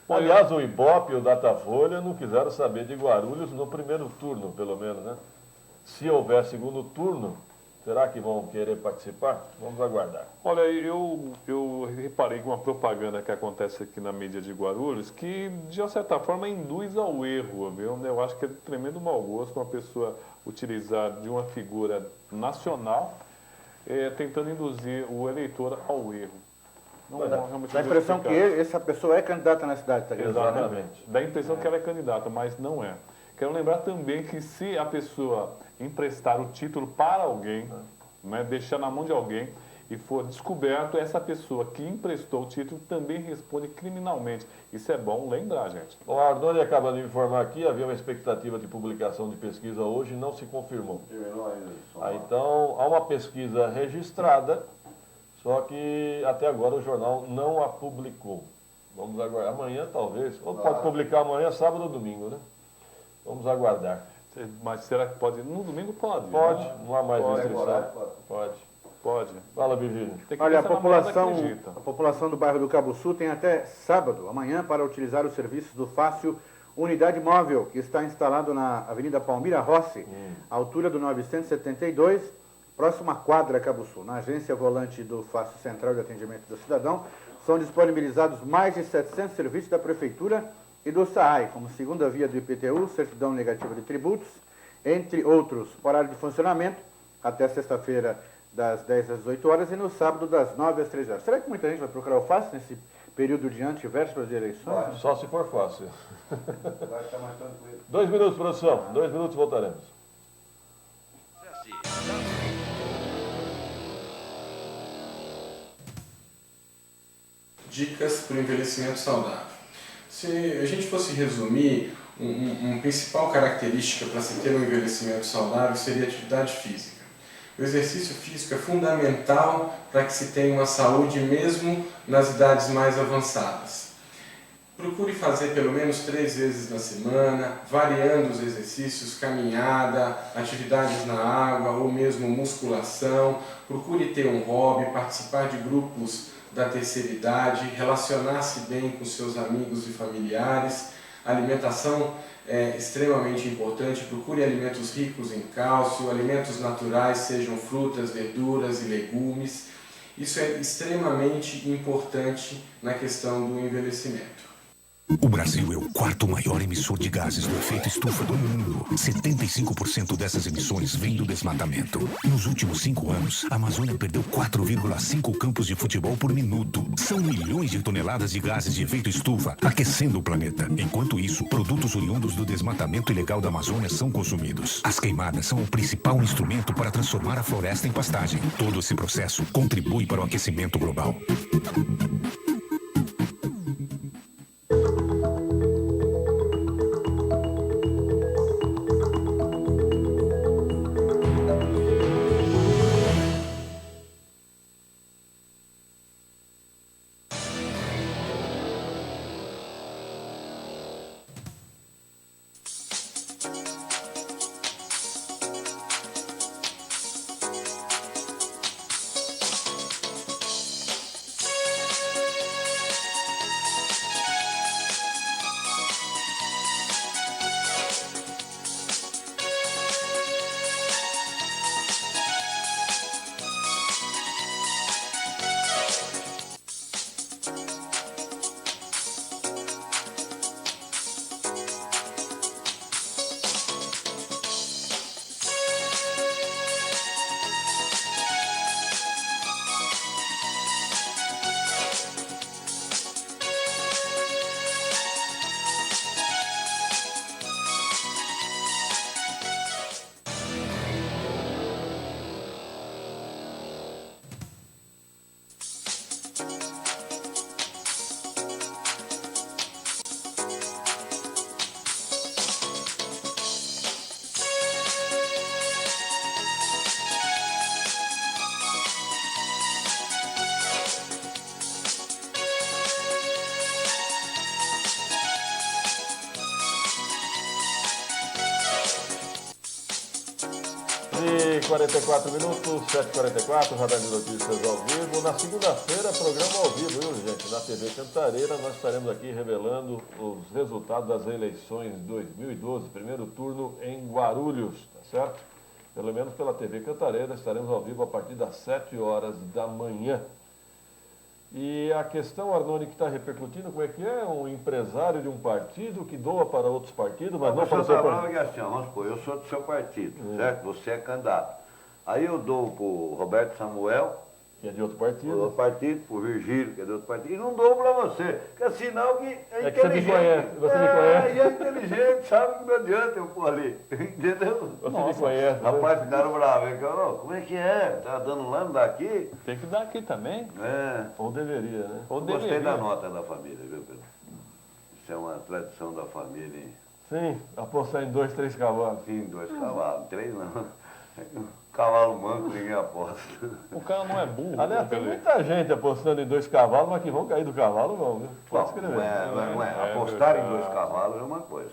Aliás, o Ibope e o Datafolha não quiseram saber de Guarulhos no primeiro turno, pelo menos, né? Se houver segundo turno, será que vão querer participar? Vamos aguardar. Olha, eu reparei com uma propaganda que acontece aqui na mídia de Guarulhos que, de uma certa forma, induz ao erro, viu? Eu acho que é de tremendo mau gosto uma pessoa utilizar de uma figura nacional tentando induzir o eleitor ao erro. Dá a impressão que essa pessoa é candidata na cidade, tá? Exatamente. Dá a impressão que ela é candidata, mas não é. Quero lembrar também que se a pessoa emprestar o título para alguém, né, deixar na mão de alguém e for descoberto, essa pessoa que emprestou o título também responde criminalmente. Isso é bom lembrar, gente. O Ardoni acaba de informar aqui, havia uma expectativa de publicação de pesquisa hoje e não se confirmou. Então, há uma pesquisa registrada, só que até agora o jornal não a publicou. Vamos aguardar. Amanhã, talvez. Ou pode publicar amanhã, sábado ou domingo, né? Vamos aguardar. Mas será que pode? No domingo pode. Pode, né? não há mais restrição. Pode. Fala, Virgílio. Olha, a população do bairro do Cabo Sul tem até sábado, amanhã, para utilizar os serviços do Fácil Unidade Móvel, que está instalado na Avenida Palmira Rossi, altura do 972, próximo à quadra Cabo Sul. Na agência volante do Fácil Central de Atendimento do Cidadão, são disponibilizados mais de 700 serviços da Prefeitura e do SAAI, como segunda via do IPTU, certidão negativa de tributos, entre outros. Horário de funcionamento até sexta-feira, das 10 às 18 horas e no sábado, das 9 às 13 horas. Será que muita gente vai procurar o Fácil nesse período de antivérspera de eleições? Só se for fácil. Vai estar mais tranquilo. 2 minutos, produção. 2 minutos, voltaremos. Dicas para o envelhecimento saudável. Se a gente fosse resumir, uma principal característica para se ter um envelhecimento saudável seria a atividade física. O exercício físico é fundamental para que se tenha uma saúde mesmo nas idades mais avançadas. Procure fazer pelo menos 3 vezes na semana, variando os exercícios, caminhada, atividades na água ou mesmo musculação. Procure ter um hobby, participar de grupos da terceira idade, relacionar-se bem com seus amigos e familiares. A alimentação é extremamente importante. Procure alimentos ricos em cálcio, alimentos naturais, sejam frutas, verduras e legumes. Isso é extremamente importante na questão do envelhecimento. O Brasil é o 4º maior emissor de gases do efeito estufa do mundo. 75% dessas emissões vêm do desmatamento. Nos últimos 5 anos, a Amazônia perdeu 4,5 campos de futebol por minuto. São milhões de toneladas de gases de efeito estufa aquecendo o planeta. Enquanto isso, produtos oriundos do desmatamento ilegal da Amazônia são consumidos. As queimadas são o principal instrumento para transformar a floresta em pastagem. Todo esse processo contribui para o aquecimento global. 44 minutos, 7h44, Radar de Notícias ao vivo. Na segunda-feira, programa ao vivo, viu, gente? Na TV Cantareira, nós estaremos aqui revelando os resultados das eleições de 2012, primeiro turno em Guarulhos, tá certo? Pelo menos pela TV Cantareira, estaremos ao vivo a partir das 7 horas da manhã. E a questão, Arnone, que está repercutindo, como é que é? Um empresário de um partido que doa para outros partidos, mas não para o seu partido. Assim, vamos supor, eu sou do seu partido, certo? Você é candidato. Aí eu dou para o Roberto Samuel, que é de outro partido. Do outro partido, para o Virgílio, que é de outro partido, e não dou para você, que é sinal que é que você me conhece, você me conhece. E é inteligente, sabe que não adianta eu pôr ali, entendeu? Você me conhece. Rapaz, ficaram bravos, hein? Como é que é? Tá dando lá, não dá aqui? Tem que dar aqui também. É. Ou deveria, né? Ou Gostei deveria. da nota da família, viu, Pedro? Isso é uma tradição da família, hein? Sim, apostar em 2, 3 cavalos. Sim, 2 cavalos, 3 não. Cavalo manco, ninguém aposta. O cara não é burro. Aliás, tem muita gente apostando em 2 cavalos, mas que vão cair do cavalo, vão, viu? Pode escrever. Não é. Apostar em 2 cavalos é uma coisa.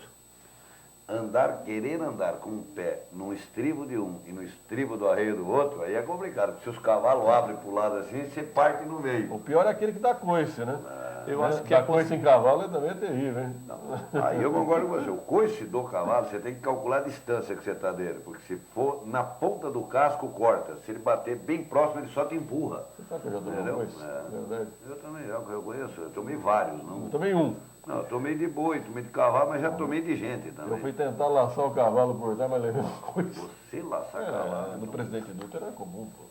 Querer andar com o pé no estribo de um e no estribo do arreio do outro, aí é complicado. Porque se os cavalos abrem pro lado assim, você parte no meio. O pior é aquele que dá coice, né? Eu acho que dar coice em cavalo também é terrível, hein? Não. Aí eu concordo com você. O coice do cavalo, você tem que calcular a distância que você está dele. Porque se for na ponta do casco, corta. Se ele bater bem próximo, ele só te empurra. Você sabe que eu já tomei coice? Verdade. Eu também, eu conheço. Eu tomei vários, não? Eu tomei um. Não, eu tomei de boi, tomei de cavalo, mas já tomei de gente também. Eu fui tentar laçar o cavalo por trás, mas levei uma coisa. Você laçar cavalo? No Presidente Dutra era comum, pô.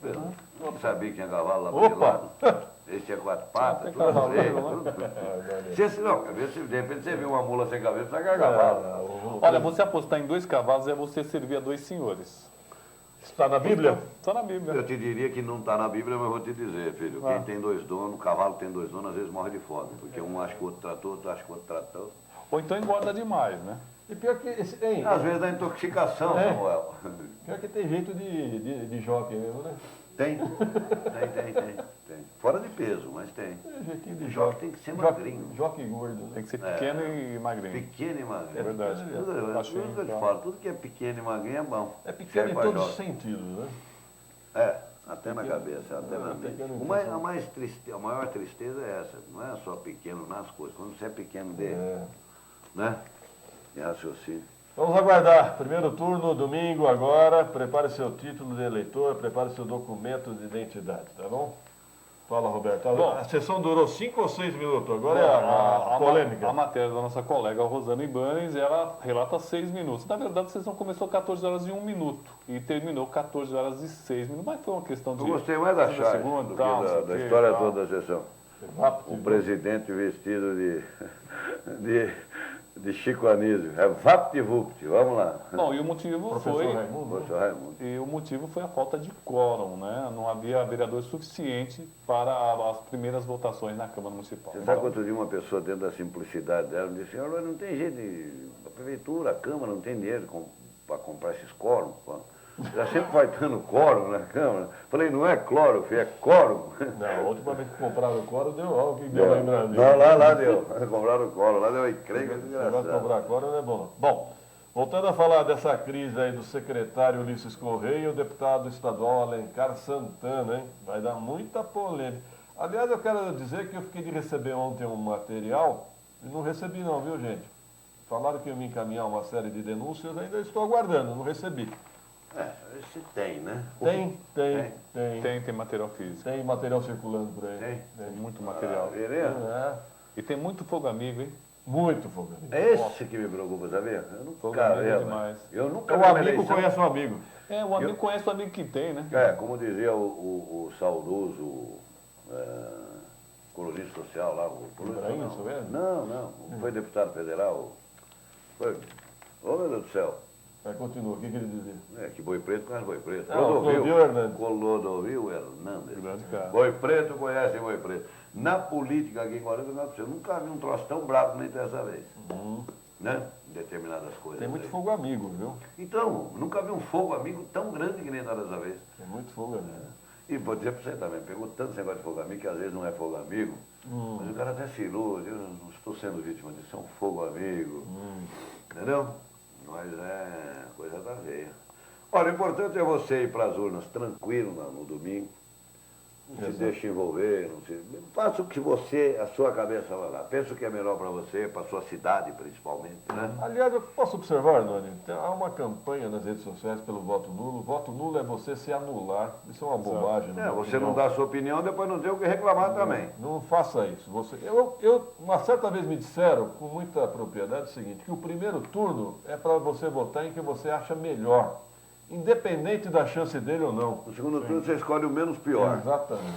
Eu não sabia que tinha cavalo lá Opa! pra lado. Esse tinha 4 patas, tudo feio, tudo. De repente você viu uma mula sem cabeça, sabe que é cavalo. Olha, você apostar em 2 cavalos é você servir a 2 senhores. Está na Bíblia? Está na Bíblia. Eu te diria que não está na Bíblia, mas eu vou te dizer, filho. Quem tem 2 donos, o cavalo tem 2 donos, às vezes morre de fome. Porque um acha que o outro tratou, outro acha que o outro tratou. Ou então engorda demais, né? E pior que... Às vezes dá intoxicação, Samuel. Pior que tem jeito de jockey mesmo, né? Tem. Fora de peso, mas tem. Jeitinho de Jockey tem que ser magrinho. Jockey gordo, né? Tem que ser pequeno e magrinho. Pequeno e magrinho. É verdade. Tudo que eu te falo, tudo que é pequeno e magrinho é bom. É pequeno em todos os sentidos, né? Até na cabeça, até na mente. A maior tristeza é essa, não é só pequeno nas coisas, quando você é pequeno né? De raciocínio. Vamos aguardar. Primeiro turno, domingo, agora. Prepare seu título de eleitor, prepare seu documento de identidade, tá bom? Fala, Roberto. Bom, a sessão durou 5 ou 6 minutos, agora é a polêmica. A matéria da nossa colega Rosana Ibanez, ela relata 6 minutos. Na verdade, a sessão começou 14 horas e 1 minuto e terminou 14 horas e 6 minutos. Mas foi uma questão de... Eu gostei mais da charge do que da história toda da sessão. O presidente vestido de Chico Anísio. É vapt-vupt, vamos lá. Bom, e o motivo foi... Professor Raimundo. E o motivo foi a falta de quórum, né? Não havia vereador suficiente para as primeiras votações na Câmara Municipal. Você sabe quanto dia uma pessoa, dentro da simplicidade dela, me disse, senhor, não tem jeito, a prefeitura, a Câmara não tem dinheiro para comprar esses quórums. Já sempre vai dando quórum na Câmara. Falei, não é cloro, filho, é quórum. Não, a última vez que compraram o quórum deu algo que deu lá em Brasília. Não, lá deu. Compraram o quórum, lá deu encrenca de engraçado. Agora comprar quórum não é bom. Bom, voltando a falar dessa crise aí do secretário Ulisses Correia e o deputado estadual Alencar Santana, hein? Vai dar muita polêmica. Aliás, eu quero dizer que eu fiquei de receber ontem um material e não recebi não, viu, gente? Falaram que iam me encaminhar uma série de denúncias, ainda estou aguardando, não recebi. Se tem, né? Tem material físico. Tem material circulando por aí. Tem muito material. E tem muito fogo amigo, hein? Muito fogo amigo. É esse que me preocupa, sabia? Eu nunca vi demais. Eu nunca o amigo conhece um amigo. O amigo conhece o amigo que tem, né? Como dizia o saudoso colunista social lá, Não, foi deputado federal. Foi. Ô, meu Deus do céu. Continua, o que ele dizia? Que boi preto conhece boi preto. Clodovil Hernandes. Clodovil Hernandes. Boi preto conhece boi preto. Na política aqui em Guarulhos, eu nunca vi um troço tão bravo nem dessa vez. Né? Determinadas coisas. Tem muito fogo amigo, viu? Então, nunca vi um fogo amigo tão grande que nem dessa vez. Tem muito fogo amigo. E vou dizer para você também, pegou tanto esse negócio de fogo amigo, que às vezes não é fogo amigo, mas o cara até se ilude, eu não estou sendo vítima disso, é um fogo amigo. Entendeu? Mas coisa da veia. Olha, o importante é você ir para as urnas tranquilo no domingo. Não se deixe envolver, faça o que você, a sua cabeça vai lá. Pensa o que é melhor para você, para a sua cidade principalmente, né? Aliás, eu posso observar, Noni, há uma campanha nas redes sociais pelo voto nulo. O voto nulo é você se anular. Isso é uma bobagem. Você não dá a sua opinião, depois não tem o que reclamar também. Não faça isso. Uma certa vez me disseram, com muita propriedade, o seguinte, que o primeiro turno é para você votar em quem você acha melhor. Independente da chance dele ou não. No segundo turno você escolhe o menos pior. Exatamente.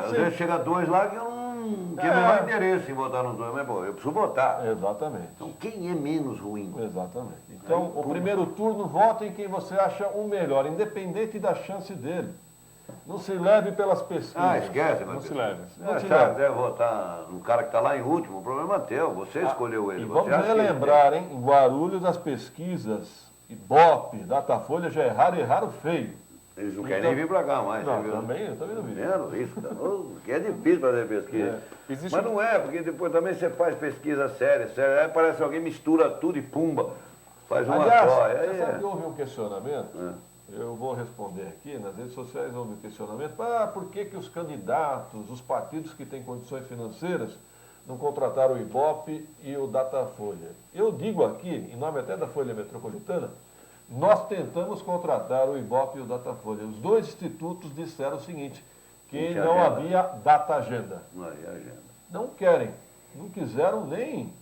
Às vezes chega dois lá que eu não tenho o menor interesse em votar nos dois, mas pô, eu preciso votar. Exatamente. Então quem é menos ruim? Exatamente. Então, o primeiro turno, vota em quem você acha o melhor, independente da chance dele. Não se leve pelas pesquisas. Esquece, não se leve. Se deve votar no cara que está lá em último, o problema é teu, você escolheu ele. E vamos relembrar, hein, em Guarulhos as pesquisas, Ibope, Datafolha já erraram feio. Eles não querem nem vir para cá mais. Não, também não vi. Isso, que é difícil fazer pesquisa. Mas não é, porque depois também você faz pesquisa séria, aí parece que alguém mistura tudo e pumba, faz uma só. Você sabe que houve um questionamento? Eu vou responder aqui, nas redes sociais houve um questionamento, por que os candidatos, os partidos que têm condições financeiras, não contrataram o Ibope e o Datafolha? Eu digo aqui, em nome até da Folha Metropolitana, nós tentamos contratar o Ibope e o Datafolha. Os dois institutos disseram o seguinte, que não havia data agenda. Não havia agenda. Não querem, não quiseram nem...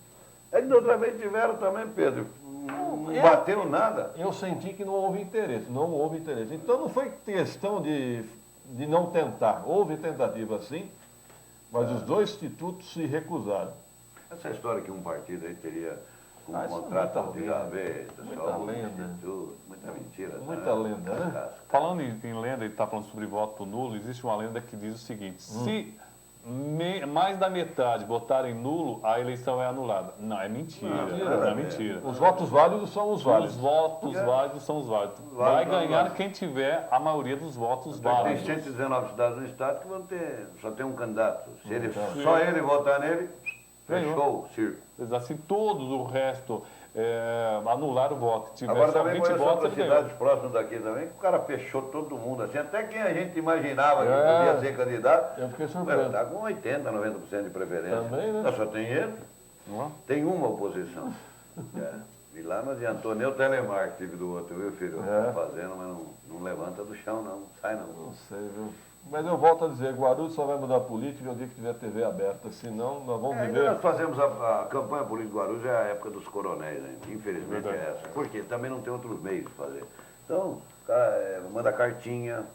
Eles outra vez tiveram também, Pedro. Não bateu nada. Eu senti que não houve interesse, Então não foi questão de não tentar. Houve tentativa sim, mas os dois institutos se recusaram. Essa história que um partido aí teria um contrato de gaveta, muita lenda. Muita mentira. Muita lenda, né? Falando em lenda, ele está falando sobre voto nulo, existe uma lenda que diz o seguinte, se mais da metade votarem nulo, a eleição é anulada. Não, é mentira. É mentira. Os votos válidos são os válidos. Os votos válidos são os válidos. Vai ganhar quem tiver a maioria dos votos válidos. Tem 119 cidades no estado que só tem um candidato. Se só ele votar nele, fechou o circo. Assim, todos o resto anular o voto. Agora também conheço outras cidades próximas daqui também, que o cara fechou todo mundo, assim, até quem a gente imaginava que podia ser candidato, eu fiquei surpreso. Está com 80%, 90% de preferência. Também, né? Só tem ele, tem uma oposição. E lá não adiantou nem o telemarketing do outro, viu, filho? Está fazendo, mas não levanta do chão, não sai não. Não sei, viu? Mas eu volto a dizer, Guarulhos só vai mudar a política no dia que tiver TV aberta, senão nós vamos viver... Nós fazemos a campanha política de Guarulhos, é a época dos coronéis, né? Infelizmente é essa. Porque também não tem outros meios de fazer. Então, manda cartinha,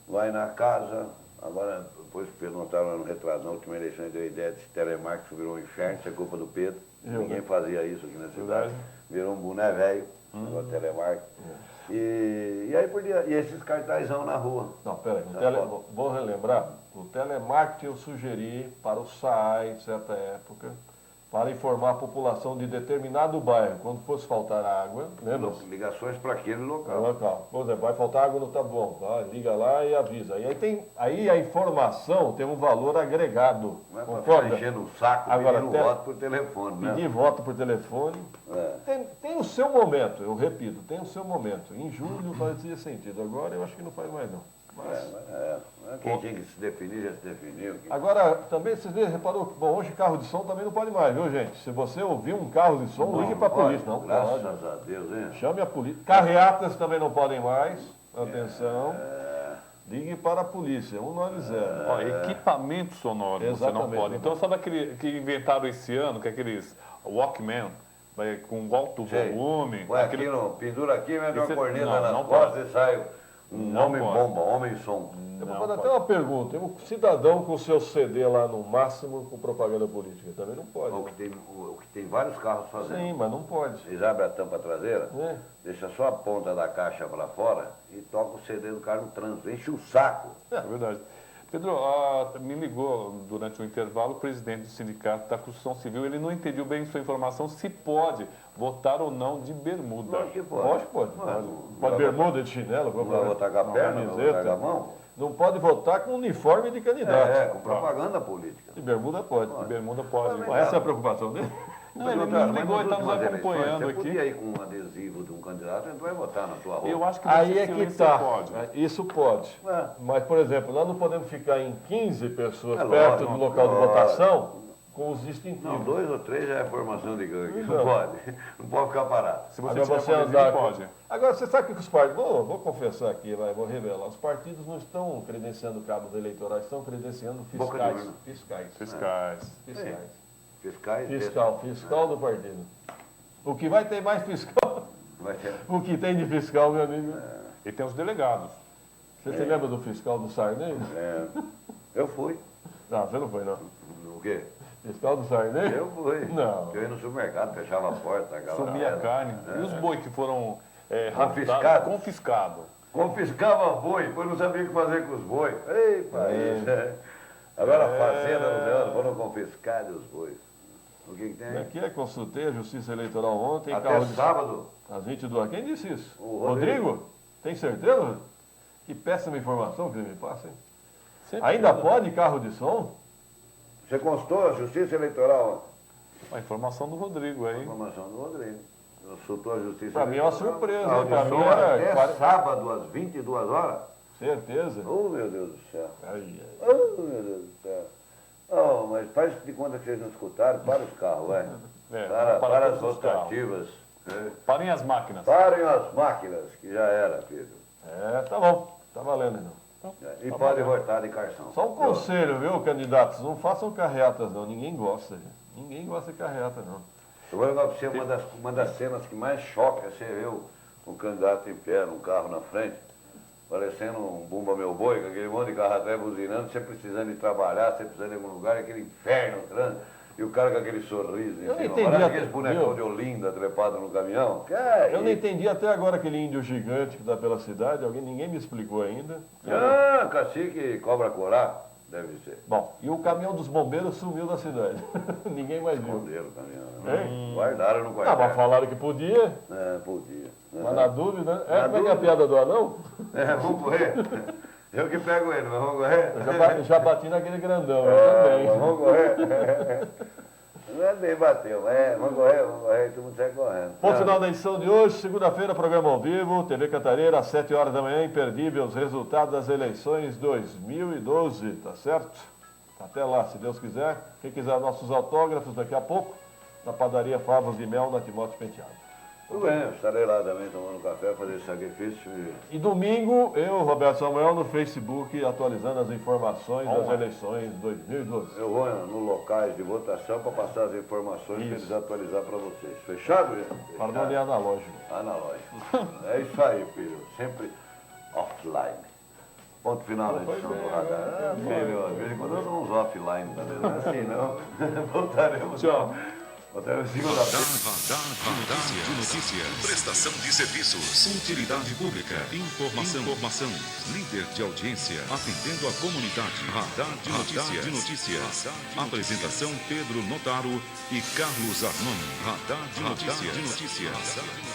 vai na casa, agora, depois o Pedro não estava no retrato, na última eleição deu a ideia de telemarketing, virou um inferno, isso é culpa do Pedro. Ninguém fazia isso aqui na cidade. Virou um boné velho, agora telemarketing. E aí e esses cartazão na rua. Não, peraí, vou relembrar. O telemarketing eu sugeri para o SAAI, em certa época, para informar a população de determinado bairro, quando fosse faltar água, lembra? Ligações para aquele local. Por exemplo, vai faltar água no Taboão, liga lá e avisa. Aí a informação tem um valor agregado. Não é para ficar enchendo o saco pedindo voto por telefone, né? Pedir voto por telefone. Tem o seu momento, eu repito, tem o seu momento. Em julho fazia sentido, agora eu acho que não faz mais não. Quem tinha que se definir, já se definiu. Agora, também, vocês reparou que hoje carro de som também não pode mais, viu, gente? Se você ouvir um carro de som, ligue para a polícia. Não graças a Deus, hein? Chame a polícia. Carreatas também não podem mais. Atenção. Ligue para a polícia, 190. Equipamento sonoro você não pode. Então, sabe aquele que inventaram esse ano, que é aqueles Walkman, com alto volume? Pendura aqui, mete uma corneta nas costas e sai um homem-bomba, homem-som. Eu vou fazer até uma pergunta. Um cidadão com o seu CD lá no máximo com propaganda política, também não pode. O que tem vários carros fazendo. Sim, mas não pode. Eles abrem a tampa traseira, deixa só a ponta da caixa para fora e toca o CD do cara no trânsito. Enche o saco. É verdade. Pedro, me ligou durante o intervalo o presidente do sindicato da construção civil. Ele não entendeu bem sua informação se pode votar ou não de bermuda. Lógico que pode. Lógico que pode. Pode bermuda de chinelo, não vai votar com a perna, não vai votar com a mão. Não pode votar com uniforme de candidato. Com propaganda política. De bermuda pode. De bermuda pode. Essa é a preocupação dele? Não, ele nos ligou e está nos Você acompanhando aqui. podia ir com um adesivo de um candidato, a gente vai votar na tua roupa. Eu acho que Aí é que tá. pode. Isso pode. É. Mas, por exemplo, nós não podemos ficar em 15 pessoas É perto lógico, do local de lógico. votação com os distintivos. Não, 2 ou 3 já é formação de gangue. Não. Não pode. Não pode ficar parado. Se você Agora tiver você com adesivo, andar pode. Agora, você sabe que os partidos... Vou confessar aqui, vou revelar. Os partidos não estão credenciando cabos eleitorais, estão credenciando Boca de fiscais. urna. Fiscais. Fiscais. Fiscais. Fiscais. Fiscal do partido. O que vai ter mais fiscal? Vai ter. O que tem de fiscal, meu amigo? E tem os delegados. Você se lembra do fiscal do Sarney? É. Eu fui. Não, você não foi, não. O quê? Fiscal do Sarney? Eu fui. Não. Eu ia no supermercado, fechava a porta. Sumia a carne. E os boi que foram Confiscados? confiscados. Confiscava boi, depois não sabia o que fazer com os bois. Ei, país. Agora a fazenda no Leandro foram confiscados os bois. O que tem? Aqui é consultei a Justiça Eleitoral ontem. Até carro de- sábado. Às 22. Quem disse isso? O Rodrigo? Tem certeza? Que péssima informação que ele me passa, hein? Sempre Ainda né? pode carro de som? Você constou a Justiça Eleitoral? A informação do Rodrigo aí. Informação do Rodrigo. Consultou a Justiça Pra mim é uma Eleitoral. surpresa, Carro hein? de Pra som mim era até 40. sábado, às 22 horas. Certeza? Oh, meu Deus do céu. Ai, ai. Oh, meu Deus do céu. Oh, mas faz de conta que vocês não escutaram. Para os carros, vai. Para as todos os carros. rotativas. Parem as máquinas. Parem as máquinas, que já era, filho. É, tá bom. Tá valendo, então. E pode voltar de carção. Só um conselho, viu, candidatos? Não façam carreatas, não. Ninguém gosta, gente. Ninguém gosta de carreata, não. Eu vou levar para você uma das cenas que mais choca, você vê o candidato em pé, num carro na frente, parecendo um Bumba Meu Boi, com aquele monte de carro atrás buzinando, você precisando de trabalhar, você precisando de algum lugar, aquele inferno, trânsito, e o cara com aquele sorriso em Eu não cima. entendi Parece até- aqueles bonecão viu? de Olinda trepado no caminhão. Eu não entendi até agora aquele índio gigante que está pela cidade. Ninguém me explicou ainda. Ah, cacique cobra corar, deve ser. Bom, e o caminhão dos bombeiros sumiu da cidade. Ninguém mais viu. Esconderam o caminhão. Hein? Guardaram no Ah, quartel. mas falaram que podia, É, podia. mas na dúvida, né? Na Como é que é a dúvida. piada do anão? É, vamos correr. Eu que pego ele, mas vamos correr. Eu já bati naquele grandão, eu Mas também. vamos correr. Não é bem bateu, mas vamos correr, todo mundo sai correndo. Ponto final da edição de hoje, segunda-feira, programa ao vivo, TV Cantareira, às 7 horas da manhã, imperdível, os resultados das eleições 2012, tá certo? Até lá, se Deus quiser. Quem quiser nossos autógrafos daqui a pouco, na padaria Favos de Mel, na Timóteo Penteado. Tudo bem, eu estarei lá também tomando café, fazer esse sacrifício. E domingo, eu, Roberto Samuel, no Facebook, atualizando as informações das eleições 2012. Eu vou nos locais de votação para passar as informações para Isso. eles atualizar para vocês. Fechado, gente? Pardon de analógico. Analógico. É isso aí, filho. Sempre offline. Ponto final da edição do Radar. Filho, de vez em quando eu dou uns offline também. Não é assim, não. Voltaremos. Tchau. Voltaremos segunda-feira. Radar de notícia. Prestação de serviços. Utilidade pública. Informação. Líder de audiência. Atendendo a comunidade. Radar de notícias. Apresentação Pedro Notaro e Carlos Arnone. Radar de notícias.